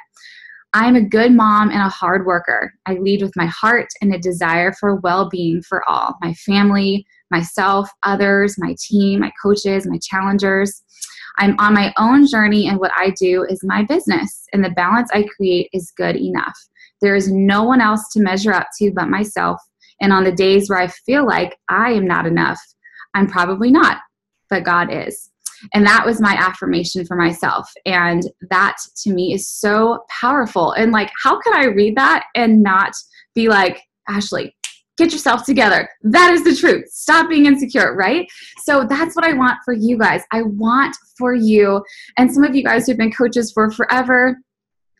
I'm a good mom and a hard worker. I lead with my heart and a desire for well-being for all, my family, myself, others, my team, my coaches, my challengers. I'm on my own journey, and what I do is my business, and the balance I create is good enough. There is no one else to measure up to but myself, and on the days where I feel like I am not enough, I'm probably not, but God is. And that was my affirmation for myself. And that to me is so powerful. And like, how can I read that and not be like, Ashley, get yourself together. That is the truth. Stop being insecure, right? So that's what I want for you guys. I want for you, and some of you guys who've been coaches for forever,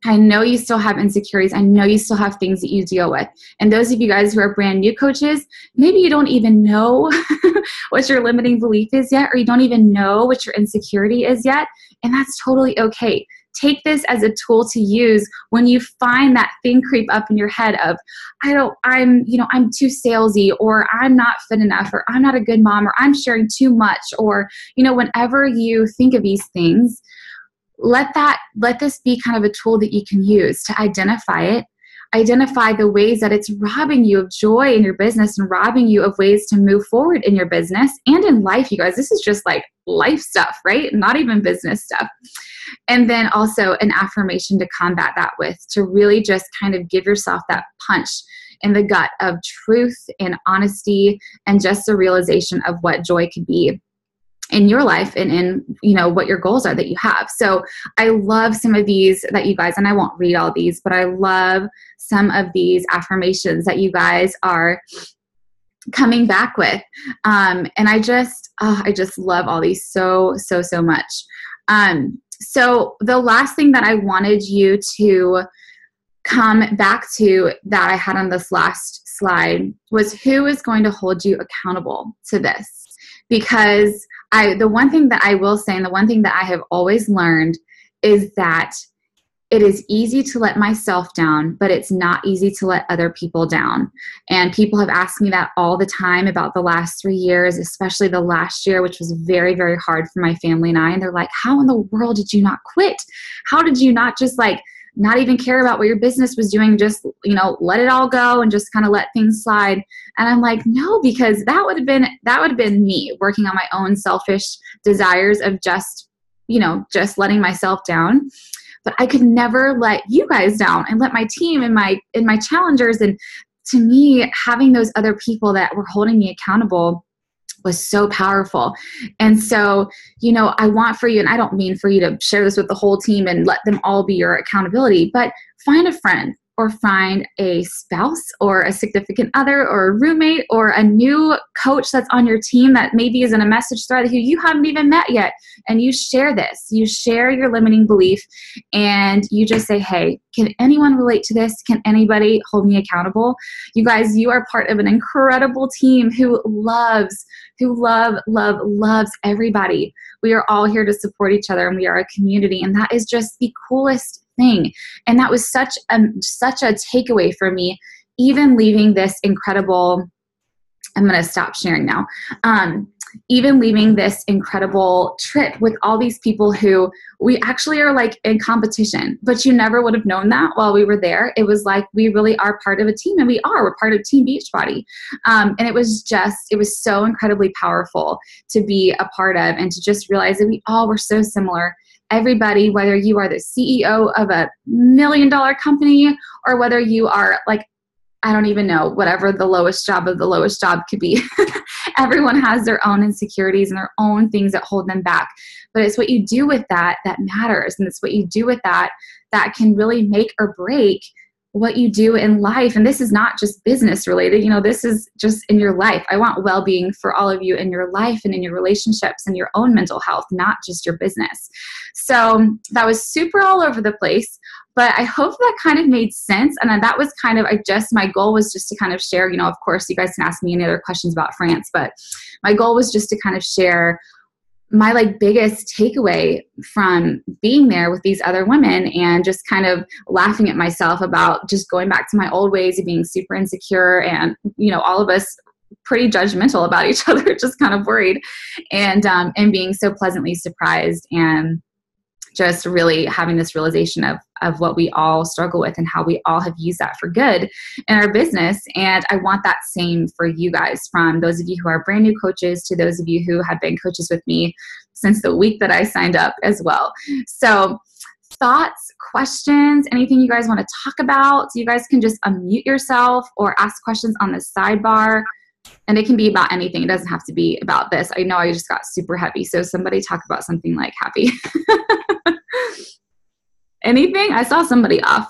I know you still have insecurities. I know you still have things that you deal with. And those of you guys who are brand new coaches, maybe you don't even know what your limiting belief is yet, or you don't even know what your insecurity is yet. And that's totally okay. Take this as a tool to use when you find that thing creep up in your head of, I'm too salesy, or I'm not fit enough, or I'm not a good mom, or I'm sharing too much, or, whenever you think of these things, let this be kind of a tool that you can use to identify the ways that it's robbing you of joy in your business and robbing you of ways to move forward in your business and in life. You guys, this is just like life stuff, right? Not even business stuff. And then also an affirmation to combat that with, to really just kind of give yourself that punch in the gut of truth and honesty and just the realization of what joy could be in your life and in, what your goals are that you have. So I love some of these that you guys, and I won't read all these, but I love some of these affirmations that you guys are coming back with. And I just love all these so much. So the last thing that I wanted you to come back to that I had on this last slide was, who is going to hold you accountable to this? Because the one thing that I will say, and the one thing that I have always learned, is that it is easy to let myself down, but it's not easy to let other people down. And people have asked me that all the time about the last 3 years, especially the last year, which was very, very hard for my family and I. And they're like, how in the world did you not quit? How did you not just not even care about what your business was doing, just, let it all go and just kind of let things slide? And I'm like, no, because that would have been me working on my own selfish desires of just letting myself down. But I could never let you guys down and let my team and my challengers. And to me, having those other people that were holding me accountable was so powerful. And so, I want for you, and I don't mean for you to share this with the whole team and let them all be your accountability, but find a friend or find a spouse or a significant other or a roommate or a new coach that's on your team that maybe is in a message thread who you haven't even met yet. And you share this, you share your limiting belief, and you just say, hey, can anyone relate to this? Can anybody hold me accountable? You guys, you are part of an incredible team who loves everybody. We are all here to support each other, and we are a community, and that is just the coolest thing. And that was such a takeaway for me, even leaving this incredible, I'm going to stop sharing now. Even leaving this incredible trip with all these people who we actually are like in competition, but you never would have known that while we were there. It was like, we really are part of a team, and we're part of Team Beachbody. And it was so incredibly powerful to be a part of, and to just realize that we all were so similar. Everybody, whether you are the CEO of $1 million company, or whether you are like, I don't even know, whatever the lowest job of the lowest job could be. Everyone has their own insecurities and their own things that hold them back. But it's what you do with that matters. And it's what you do with that can really make or break what you do in life. And this is not just business related, this is just in your life. I want well-being for all of you in your life and in your relationships and your own mental health, not just your business. So that was super all over the place, but I hope that kind of made sense. And then that was kind of, my goal was just to kind of share, of course you guys can ask me any other questions about France, but my goal was just to kind of share my like biggest takeaway from being there with these other women, and just kind of laughing at myself about just going back to my old ways of being super insecure, and all of us pretty judgmental about each other, just kind of worried, and being so pleasantly surprised, and just really having this realization of what we all struggle with and how we all have used that for good in our business. And I want that same for you guys, from those of you who are brand new coaches to those of you who have been coaches with me since the week that I signed up as well. So thoughts, questions, anything you guys want to talk about? So you guys can just unmute yourself or ask questions on the sidebar. And it can be about anything. It doesn't have to be about this. I know I just got super heavy. So somebody talk about something like happy. Anything? I saw somebody off.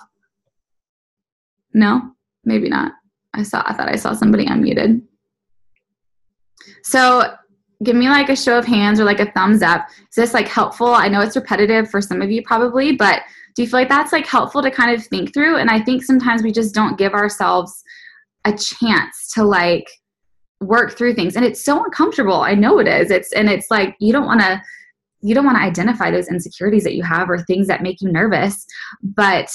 No, maybe not. I thought I saw somebody unmuted. So give me like a show of hands or like a thumbs up. Is this like helpful? I know it's repetitive for some of you probably, but do you feel like that's like helpful to kind of think through? And I think sometimes we just don't give ourselves a chance to like work through things, and it's so uncomfortable. I know it is. It's like you don't want to identify those insecurities that you have or things that make you nervous, but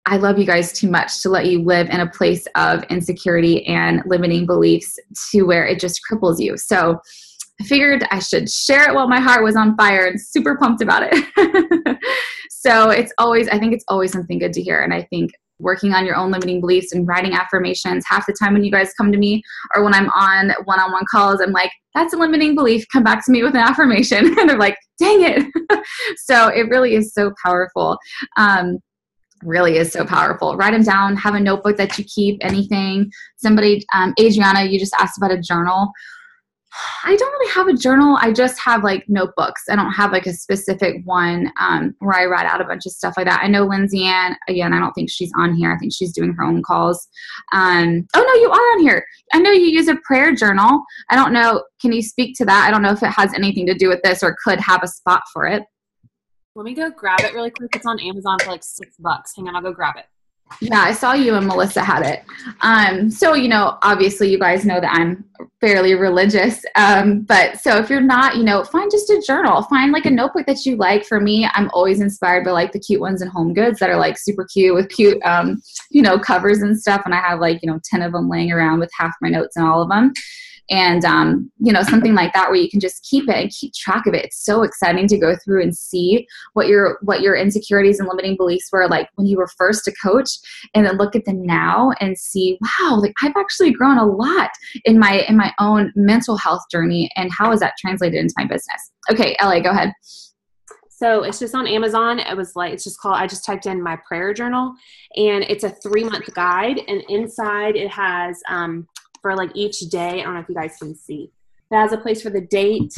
I love you guys too much to let you live in a place of insecurity and limiting beliefs to where it just cripples you. So I figured I should share it while my heart was on fire, and super pumped about it. So I think it's always something good to hear. And I think working on your own limiting beliefs and writing affirmations, half the time when you guys come to me or when I'm on one-on-one calls, I'm like, that's a limiting belief. Come back to me with an affirmation. And they're like, dang it. So it really is so powerful. Really is so powerful. Write them down. Have a notebook that you keep, anything. Somebody, Adriana, you just asked about a journal. I don't really have a journal. I just have like notebooks. I don't have like a specific one where I write out a bunch of stuff like that. I know Lindsay Ann, again, I don't think she's on here. I think she's doing her own calls. Oh no, you are on here. I know you use a prayer journal. I don't know. Can you speak to that? I don't know if it has anything to do with this or could have a spot for it. Let me go grab it really quick. It's on Amazon for like $6. Hang on, I'll go grab it. Yeah, I saw you and Melissa had it. So, obviously you guys know that I'm fairly religious. But so if you're not, find just a journal, find like a notebook that you like. For me, I'm always inspired by like the cute ones in Home Goods that are like super cute with cute, covers and stuff. And I have like, 10 of them laying around with half my notes in all of them. And, something like that where you can just keep it and keep track of it. It's so exciting to go through and see what your insecurities and limiting beliefs were like when you were first a coach, and then look at them now and see, wow, like I've actually grown a lot in my own mental health journey. And how is that translated into my business? Okay, Ellie, go ahead. So it's just on Amazon. I just typed in my prayer journal, and it's a 3-month guide. And inside it has, for like each day, I don't know if you guys can see, it has a place for the date,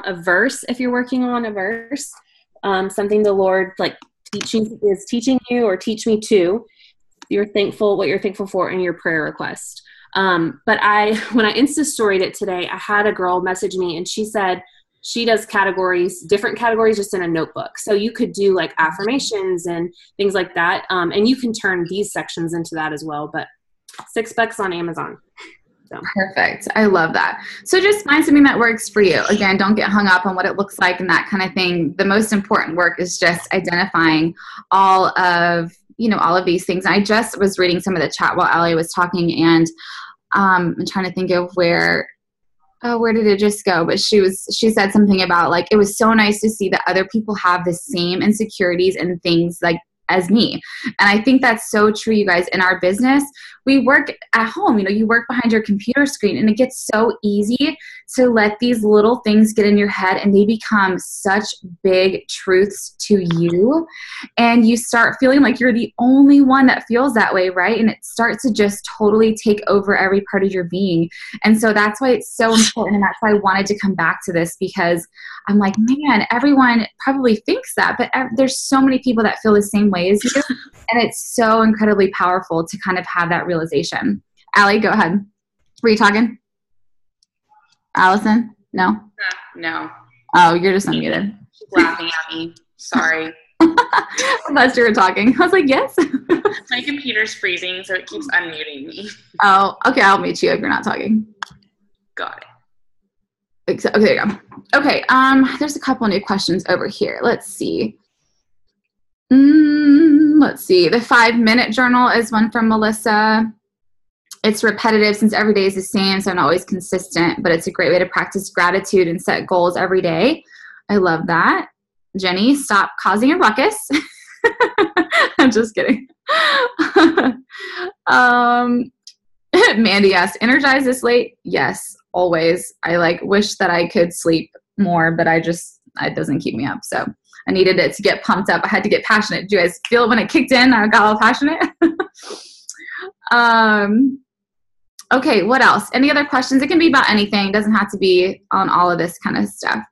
a verse if you're working on a verse, something the Lord like is teaching you or teach me to. what you're thankful for in your prayer request. But when I Insta storied it today, I had a girl message me and she said she does different categories just in a notebook. So you could do like affirmations and things like that. And you can turn these sections into that as well, but $6 on Amazon. So. Perfect. I love that. So just find something that works for you. Again, don't get hung up on what it looks like and that kind of thing. The most important work is just identifying all of these things. I just was reading some of the chat while Allie was talking, and I'm trying to think of where did it just go? But she said something about like, it was so nice to see that other people have the same insecurities and things like as me. And I think that's so true, you guys. In our business, we work at home, you work behind your computer screen, and it gets so easy to let these little things get in your head and they become such big truths to you. And you start feeling like you're the only one that feels that way, right? And it starts to just totally take over every part of your being. And so that's why it's so important. And that's why I wanted to come back to this, because I'm like, man, everyone probably thinks that, but there's so many people that feel the same way as you. And it's so incredibly powerful to kind of have that realization. Allie, go ahead. Were you talking? Allison? No? No. Oh, you're just unmuted. She's laughing at me. Sorry. I thought you were talking. I was like, yes. My computer's freezing, so it keeps unmuting me. Oh, okay. I'll mute you if you're not talking. Got it. Okay, there you go. Okay, there's a couple new questions over here. Let's see. The 5-minute journal is one from Melissa. It's repetitive since every day is the same, so I'm not always consistent, but it's a great way to practice gratitude and set goals every day. I love that. Jenny, stop causing a ruckus. I'm just kidding. Mandy asked, energize this late? Yes, always. I wish that I could sleep more, but it doesn't keep me up. So I needed it to get pumped up. I had to get passionate. Do you guys feel it when it kicked in? I got all passionate. Okay, what else? Any other questions? It can be about anything. It doesn't have to be on all of this kind of stuff.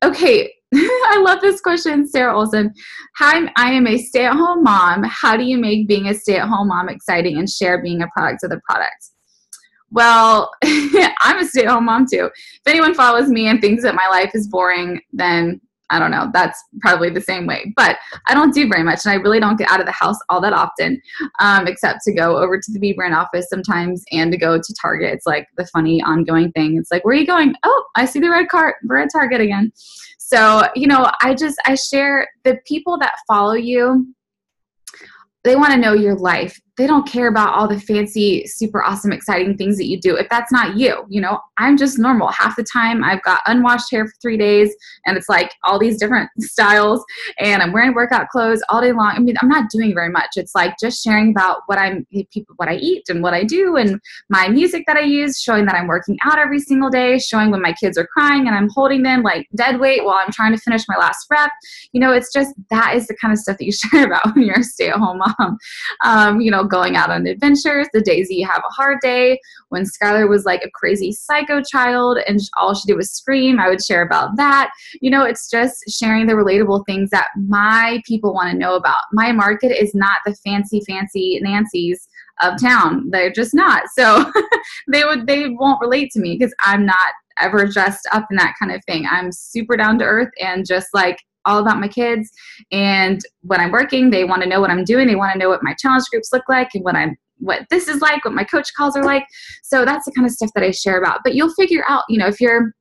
Okay, I love this question, Sarah Olson. Hi, I am a stay-at-home mom. How do you make being a stay-at-home mom exciting and share being a product of the product? Well, I'm a stay-at-home mom too. If anyone follows me and thinks that my life is boring, then I don't know, that's probably the same way. But I don't do very much, and I really don't get out of the house all that often, except to go over to the B brand office sometimes and to go to Target. It's like the funny ongoing thing. It's like, where are you going? Oh, I see the red cart. We're at Target again. So, I share the people that follow you. They want to know your life. They don't care about all the fancy, super awesome, exciting things that you do. If that's not you, I'm just normal. Half the time I've got unwashed hair for 3 days and it's like all these different styles and I'm wearing workout clothes all day long. I mean, I'm not doing very much. It's like just sharing about what I eat and what I do and my music that I use, showing that I'm working out every single day, showing when my kids are crying and I'm holding them like dead weight while I'm trying to finish my last rep. It's just, that is the kind of stuff that you share about when you're a stay-at-home mom. Going out on adventures, the days that you have a hard day. When Skylar was like a crazy psycho child and all she did was scream, I would share about that. It's just sharing the relatable things that my people want to know about. My market is not the fancy Nancy's of town. They're just not. So they won't relate to me because I'm not ever dressed up in that kind of thing. I'm super down to earth and just like all about my kids. And when I'm working, they want to know what I'm doing. They want to know what my challenge groups look like and what this is like, what my coach calls are like. So that's the kind of stuff that I share about. But you'll figure out, if you're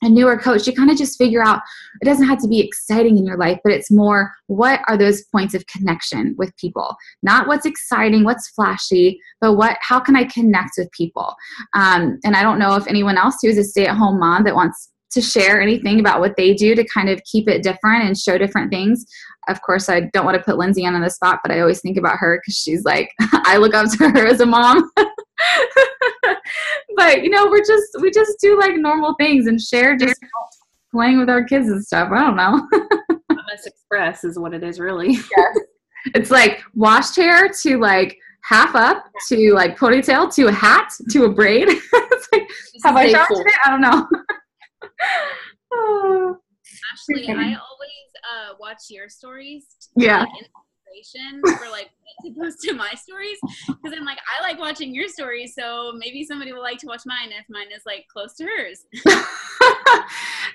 a newer coach, you kind of just figure out, it doesn't have to be exciting in your life, but it's more, what are those points of connection with people? Not what's exciting, what's flashy, but how can I connect with people? And I don't know if anyone else who is a stay-at-home mom that wants to share anything about what they do to kind of keep it different and show different things. Of course, I don't want to put Lindsay on the spot, but I always think about her because she's like, I look up to her as a mom. But, we just do like normal things and share just playing with our kids and stuff. I don't know. MS Express is what it is, really. Yes. It's like washed hair to like half up to like ponytail to a hat to a braid. It's like, have I showered today? I don't know. Ashley, I always watch your stories. Yeah. inspiration for like to post to my stories, because I'm like, I like watching your stories, so maybe somebody will like to watch mine if mine is like close to hers.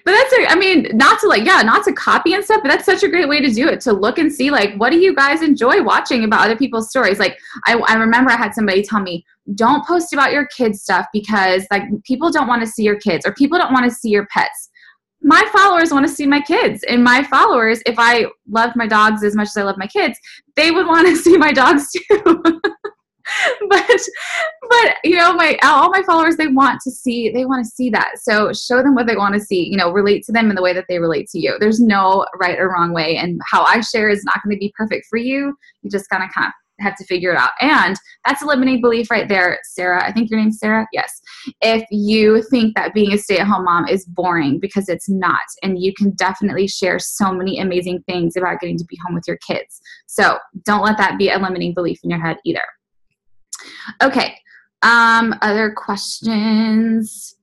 But that's I mean, not to copy and stuff, but that's such a great way to do it, to look and see like, what do you guys enjoy watching about other people's stories? Like I remember I had somebody tell me, don't post about your kids stuff because like people don't want to see your kids, or people don't want to see your pets. My followers want to see my kids, and my followers, if I loved my dogs as much as I love my kids, they would want to see my dogs too. but you know, all my followers, they want to see that. So show them what they want to see, you know, relate to them in the way that they relate to you. There's no right or wrong way, and how I share is not going to be perfect for you. You just gotta kind of have to figure it out. And that's a limiting belief right there, Sarah. I think your name's Sarah. Yes. If you think that being a stay-at-home mom is boring, because it's not, and you can definitely share so many amazing things about getting to be home with your kids. So don't let that be a limiting belief in your head either. Okay. Other questions?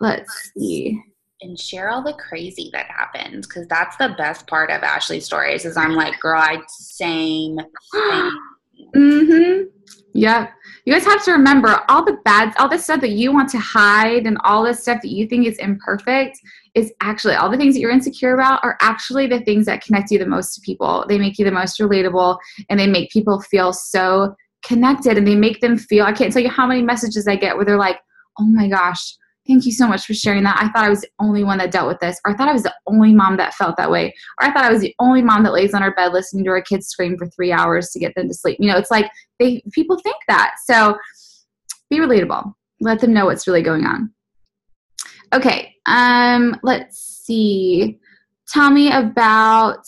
Let's see. And share all the crazy that happens, because that's the best part of Ashley's stories is I'm like, girl, same. Mm-hmm. Yeah. You guys have to remember all the stuff that you want to hide and all the stuff that you think is imperfect is actually, all the things that you're insecure about are actually the things that connect you the most to people. They make you the most relatable, and they make people feel so connected, and they make them feel, I can't tell you how many messages I get where they're like, oh my gosh, thank you so much for sharing that. I thought I was the only one that dealt with this, or I thought I was the only mom that felt that way, or I thought I was the only mom that lays on her bed listening to her kids scream for 3 hours to get them to sleep. You know, it's like people think that. So be relatable. Let them know what's really going on. Okay. Let's see. Tell me about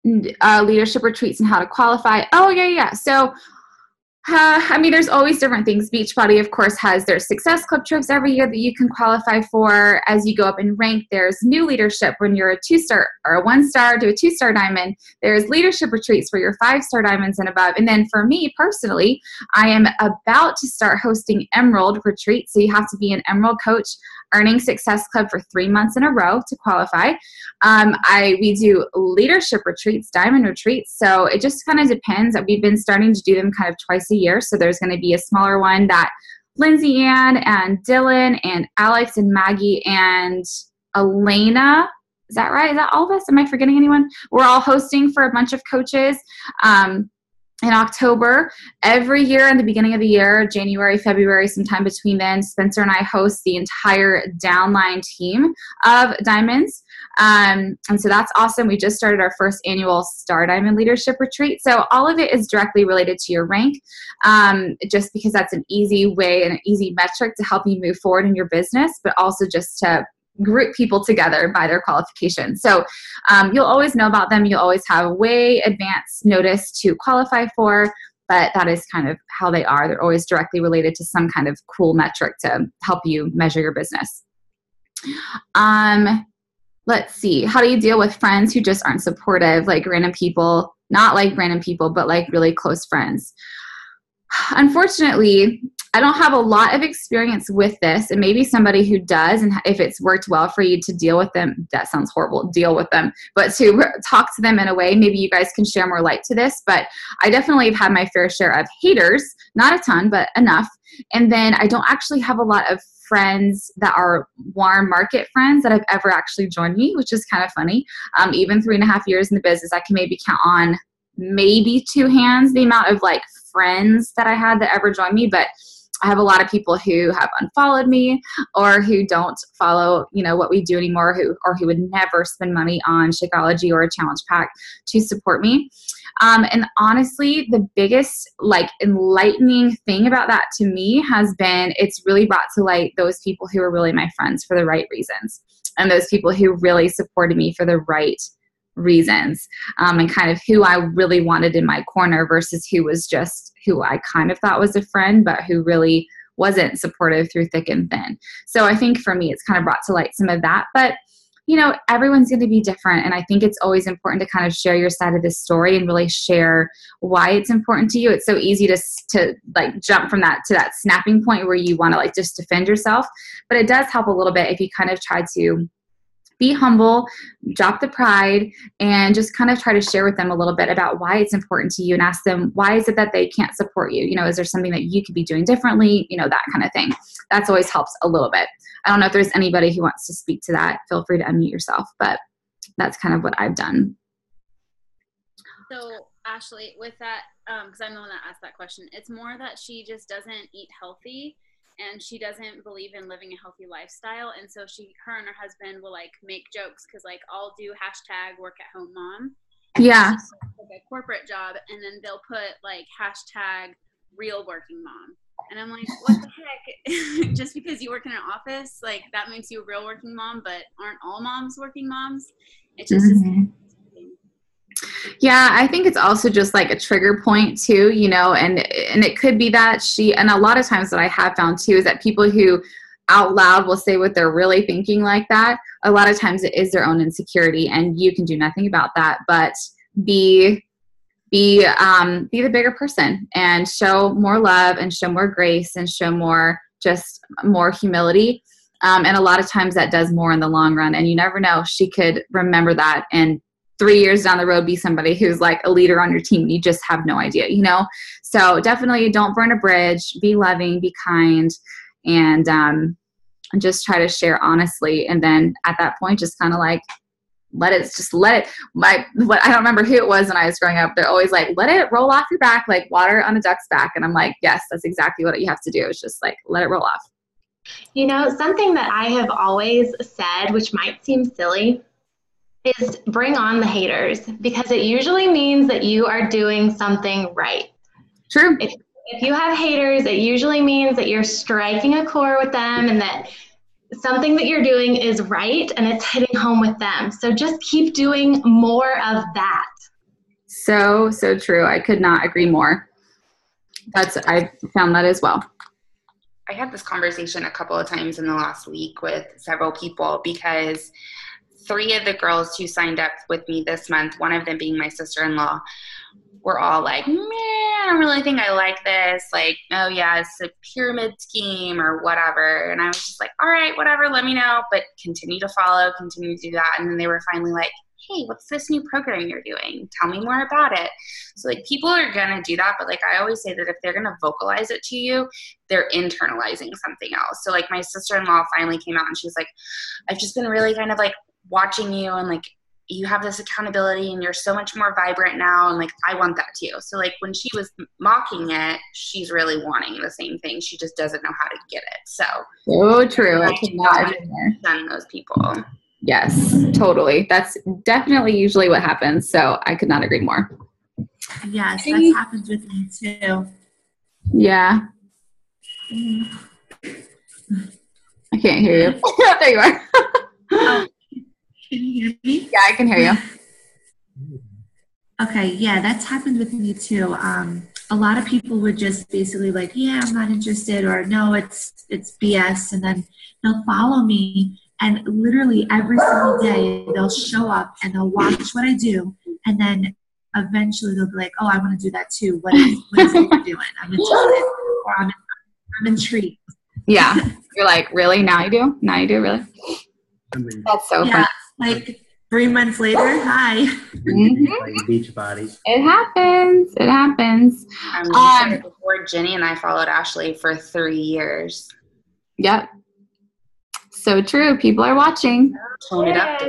leadership retreats and how to qualify. Oh, yeah. So I mean, there's always different things. Beachbody, of course, has their Success Club trips every year that you can qualify for. As you go up in rank, there's new leadership when you're a 2-star or a 1-star to a 2-star diamond. There's leadership retreats where you're 5-star diamonds and above. And then for me personally, I am about to start hosting Emerald retreats. So you have to be an Emerald coach earning Success Club for 3 months in a row to qualify. We do leadership retreats, diamond retreats. So it just kind of depends. We've been starting to do them kind of twice a year. So there's going to be a smaller one that Lindsay Ann and Dylan and Alex and Maggie and Elena, is that right? Is that all of us? Am I forgetting anyone? We're all hosting for a bunch of coaches. In October, every year in the beginning of the year, January, February, sometime between then, Spencer and I host the entire downline team of diamonds. And so that's awesome. We just started our first annual Star Diamond Leadership Retreat. So all of it is directly related to your rank, just because that's an easy way and an easy metric to help you move forward in your business, but also just to group people together by their qualifications. So you'll always know about them. You'll always have way advanced notice to qualify for, but that is kind of how they are. They're always directly related to some kind of cool metric to help you measure your business. Let's see. How do you deal with friends who just aren't supportive, like random people, not like random people, but like really close friends? Unfortunately, I don't have a lot of experience with this, and maybe somebody who does, and if it's worked well for you to deal with them, that sounds horrible, deal with them, but to talk to them in a way, maybe you guys can share more light to this, but I definitely have had my fair share of haters, not a ton, but enough. And then I don't actually have a lot of friends that are warm market friends that have ever actually joined me, which is kind of funny. Even 3.5 years in the business, I can maybe count on maybe 2 hands the amount of like friends that I had that ever joined me, but I have a lot of people who have unfollowed me or who don't follow, what we do anymore, who would never spend money on Shakeology or a challenge pack to support me. And honestly, the biggest enlightening thing about that to me has been, it's really brought to light those people who are really my friends for the right reasons, and those people who really supported me for the right reasons, and kind of who I really wanted in my corner versus who was just who I kind of thought was a friend, but who really wasn't supportive through thick and thin. So I think for me, it's kind of brought to light some of that, but everyone's going to be different. And I think it's always important to kind of share your side of this story and really share why it's important to you. It's so easy to jump from that to that snapping point where you want to just defend yourself, but it does help a little bit if you kind of try to be humble, drop the pride, and just kind of try to share with them a little bit about why it's important to you and ask them, why is it that they can't support you? You know, is there something that you could be doing differently? You know, that kind of thing. That's always helps a little bit. I don't know if there's anybody who wants to speak to that. Feel free to unmute yourself, but that's kind of what I've done. So Ashley, with that, because I'm the one that asked that question, it's more that she just doesn't eat healthy and she doesn't believe in living a healthy lifestyle. And so her and her husband will like make jokes because like I'll do hashtag work at home mom. Yeah. Like a corporate job. And then they'll put like hashtag real working mom. And I'm like, what the heck? Just because you work in an office, like that makes you a real working mom, but aren't all moms working moms? It just Yeah, I think it's also just like a trigger point too, you know, and it could be that and a lot of times what I have found too is that people who out loud will say what they're really thinking like that, a lot of times it is their own insecurity and you can do nothing about that, but be the bigger person and show more love and show more grace and show more humility. And a lot of times that does more in the long run. And you never know, she could remember that and 3 years down the road be somebody who's like a leader on your team. You just have no idea, you know? So definitely don't burn a bridge, be loving, be kind, and just try to share honestly. And then at that point, just kind of like, I don't remember who it was when I was growing up. They're always like, let it roll off your back, like water on a duck's back. And I'm like, yes, that's exactly what you have to do. It's just like, let it roll off. You know, something that I have always said, which might seem silly, is bring on the haters, because it usually means that you are doing something right. True. If you have haters, it usually means that you're striking a chord with them and that something that you're doing is right and it's hitting home with them. So just keep doing more of that. So true. I could not agree more. I found that as well. I had this conversation a couple of times in the last week with several people because 3 of the girls who signed up with me this month, one of them being my sister-in-law, were all like, man, I don't really think I like this. Like, oh yeah, it's a pyramid scheme or whatever. And I was just like, all right, whatever, let me know. But continue to follow, continue to do that. And then they were finally like, hey, what's this new program you're doing? Tell me more about it. So like people are going to do that. But like I always say that if they're going to vocalize it to you, they're internalizing something else. So like my sister-in-law finally came out and she was like, I've just been really kind of like watching you and like you have this accountability and you're so much more vibrant now and like I want that too. So like when she was mocking it, she's really wanting the same thing. She just doesn't know how to get it. So true. I cannot agree more. Send those people. Yes, totally. That's definitely usually what happens. So I could not agree more. Yes, that happens with me too. Yeah. I can't hear you. There you are. Oh, can you hear me? Yeah, I can hear you. Okay, yeah, that's happened with me too. A lot of people would just basically like, yeah, I'm not interested, or no, it's BS, and then they'll follow me, and literally every single day they'll show up and they'll watch what I do, and then eventually they'll be like, oh, I want to do that too. What is it you're doing? I'm interested, or I'm intrigued. Yeah, you're like, really? Now you do? Really? That's so funny. Like 3 months later, hi. Mm-hmm. Beach bodies. It happens. Before Jenny and I followed Ashley for 3 years. Yep. So true. People are watching. Tone it up.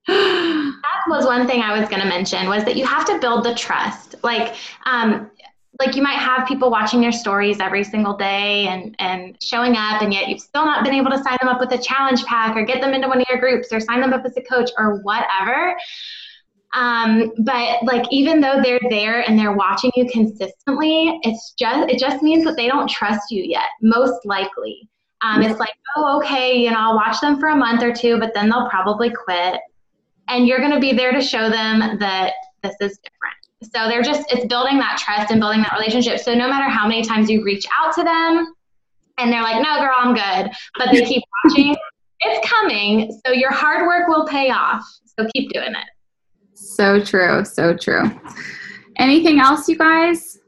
That was one thing I was going to mention, was that you have to build the trust. Like you might have people watching your stories every single day and showing up, and yet you've still not been able to sign them up with a challenge pack or get them into one of your groups or sign them up as a coach or whatever. But like, even though they're there and they're watching you consistently, it just means that they don't trust you yet, most likely. It's like, oh, okay, I'll watch them for a month or 2, but then they'll probably quit. And you're going to be there to show them that this is different. So it's building that trust and building that relationship. So no matter how many times you reach out to them and they're like, no, girl, I'm good, but they keep watching, it's coming. So your hard work will pay off. So keep doing it. So true. So true. Anything else, you guys?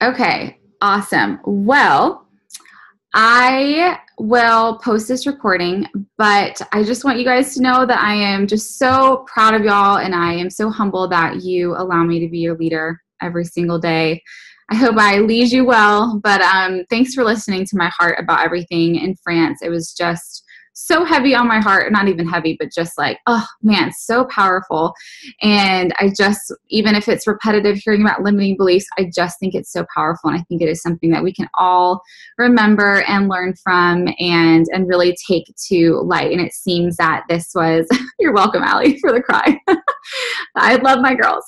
Okay. Awesome. Well, I will post this recording, but I just want you guys to know that I am just so proud of y'all, and I am so humble that you allow me to be your leader every single day. I hope I lead you well, but thanks for listening to my heart about everything in France. It was just so heavy on my heart, not even heavy, but just like, oh man, so powerful. And I just, even if it's repetitive hearing about limiting beliefs, I just think it's so powerful. And I think it is something that we can all remember and learn from and really take to light. And it seems that this was, you're welcome, Allie, for the cry. I love my girls.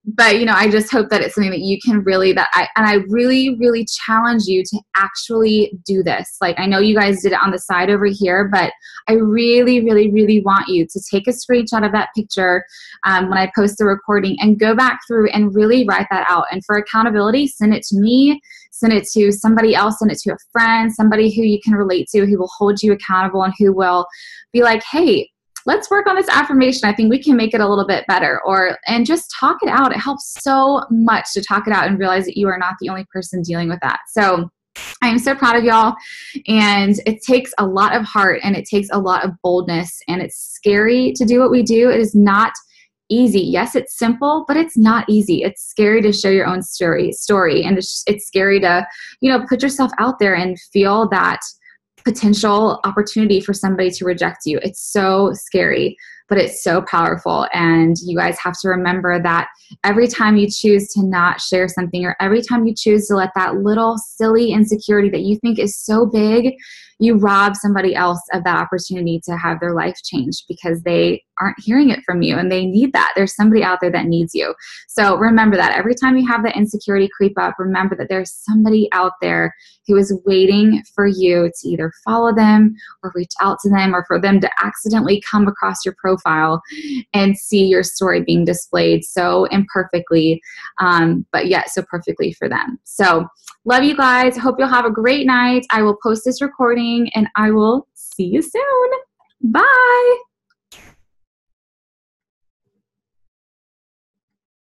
But you know, I just hope that it's something that you can really, I really, really challenge you to actually do this. Like, I know you guys did it on the side over here, but I really, really, really want you to take a screenshot of that picture when I post the recording and go back through and really write that out. And for accountability, send it to me, send it to somebody else, send it to a friend, somebody who you can relate to, who will hold you accountable and who will be like, hey, let's work on this affirmation. I think we can make it a little bit better. And just talk it out. It helps so much to talk it out and realize that you are not the only person dealing with that. So I am so proud of y'all. And it takes a lot of heart and it takes a lot of boldness, and it's scary to do what we do. It is not easy. Yes, it's simple, but it's not easy. It's scary to share your own story. And it's scary to, put yourself out there and feel that potential opportunity for somebody to reject you. It's so scary, but it's so powerful. And you guys have to remember that every time you choose to not share something, or every time you choose to let that little silly insecurity that you think is so big, you rob somebody else of that opportunity to have their life changed, because they aren't hearing it from you and they need that. There's somebody out there that needs you. So remember that every time you have that insecurity creep up, remember that there's somebody out there who is waiting for you to either follow them or reach out to them, or for them to accidentally come across your profile and see your story being displayed so imperfectly, but yet so perfectly for them. So love you guys. Hope you'll have a great night. I will post this recording and I will see you soon. Bye.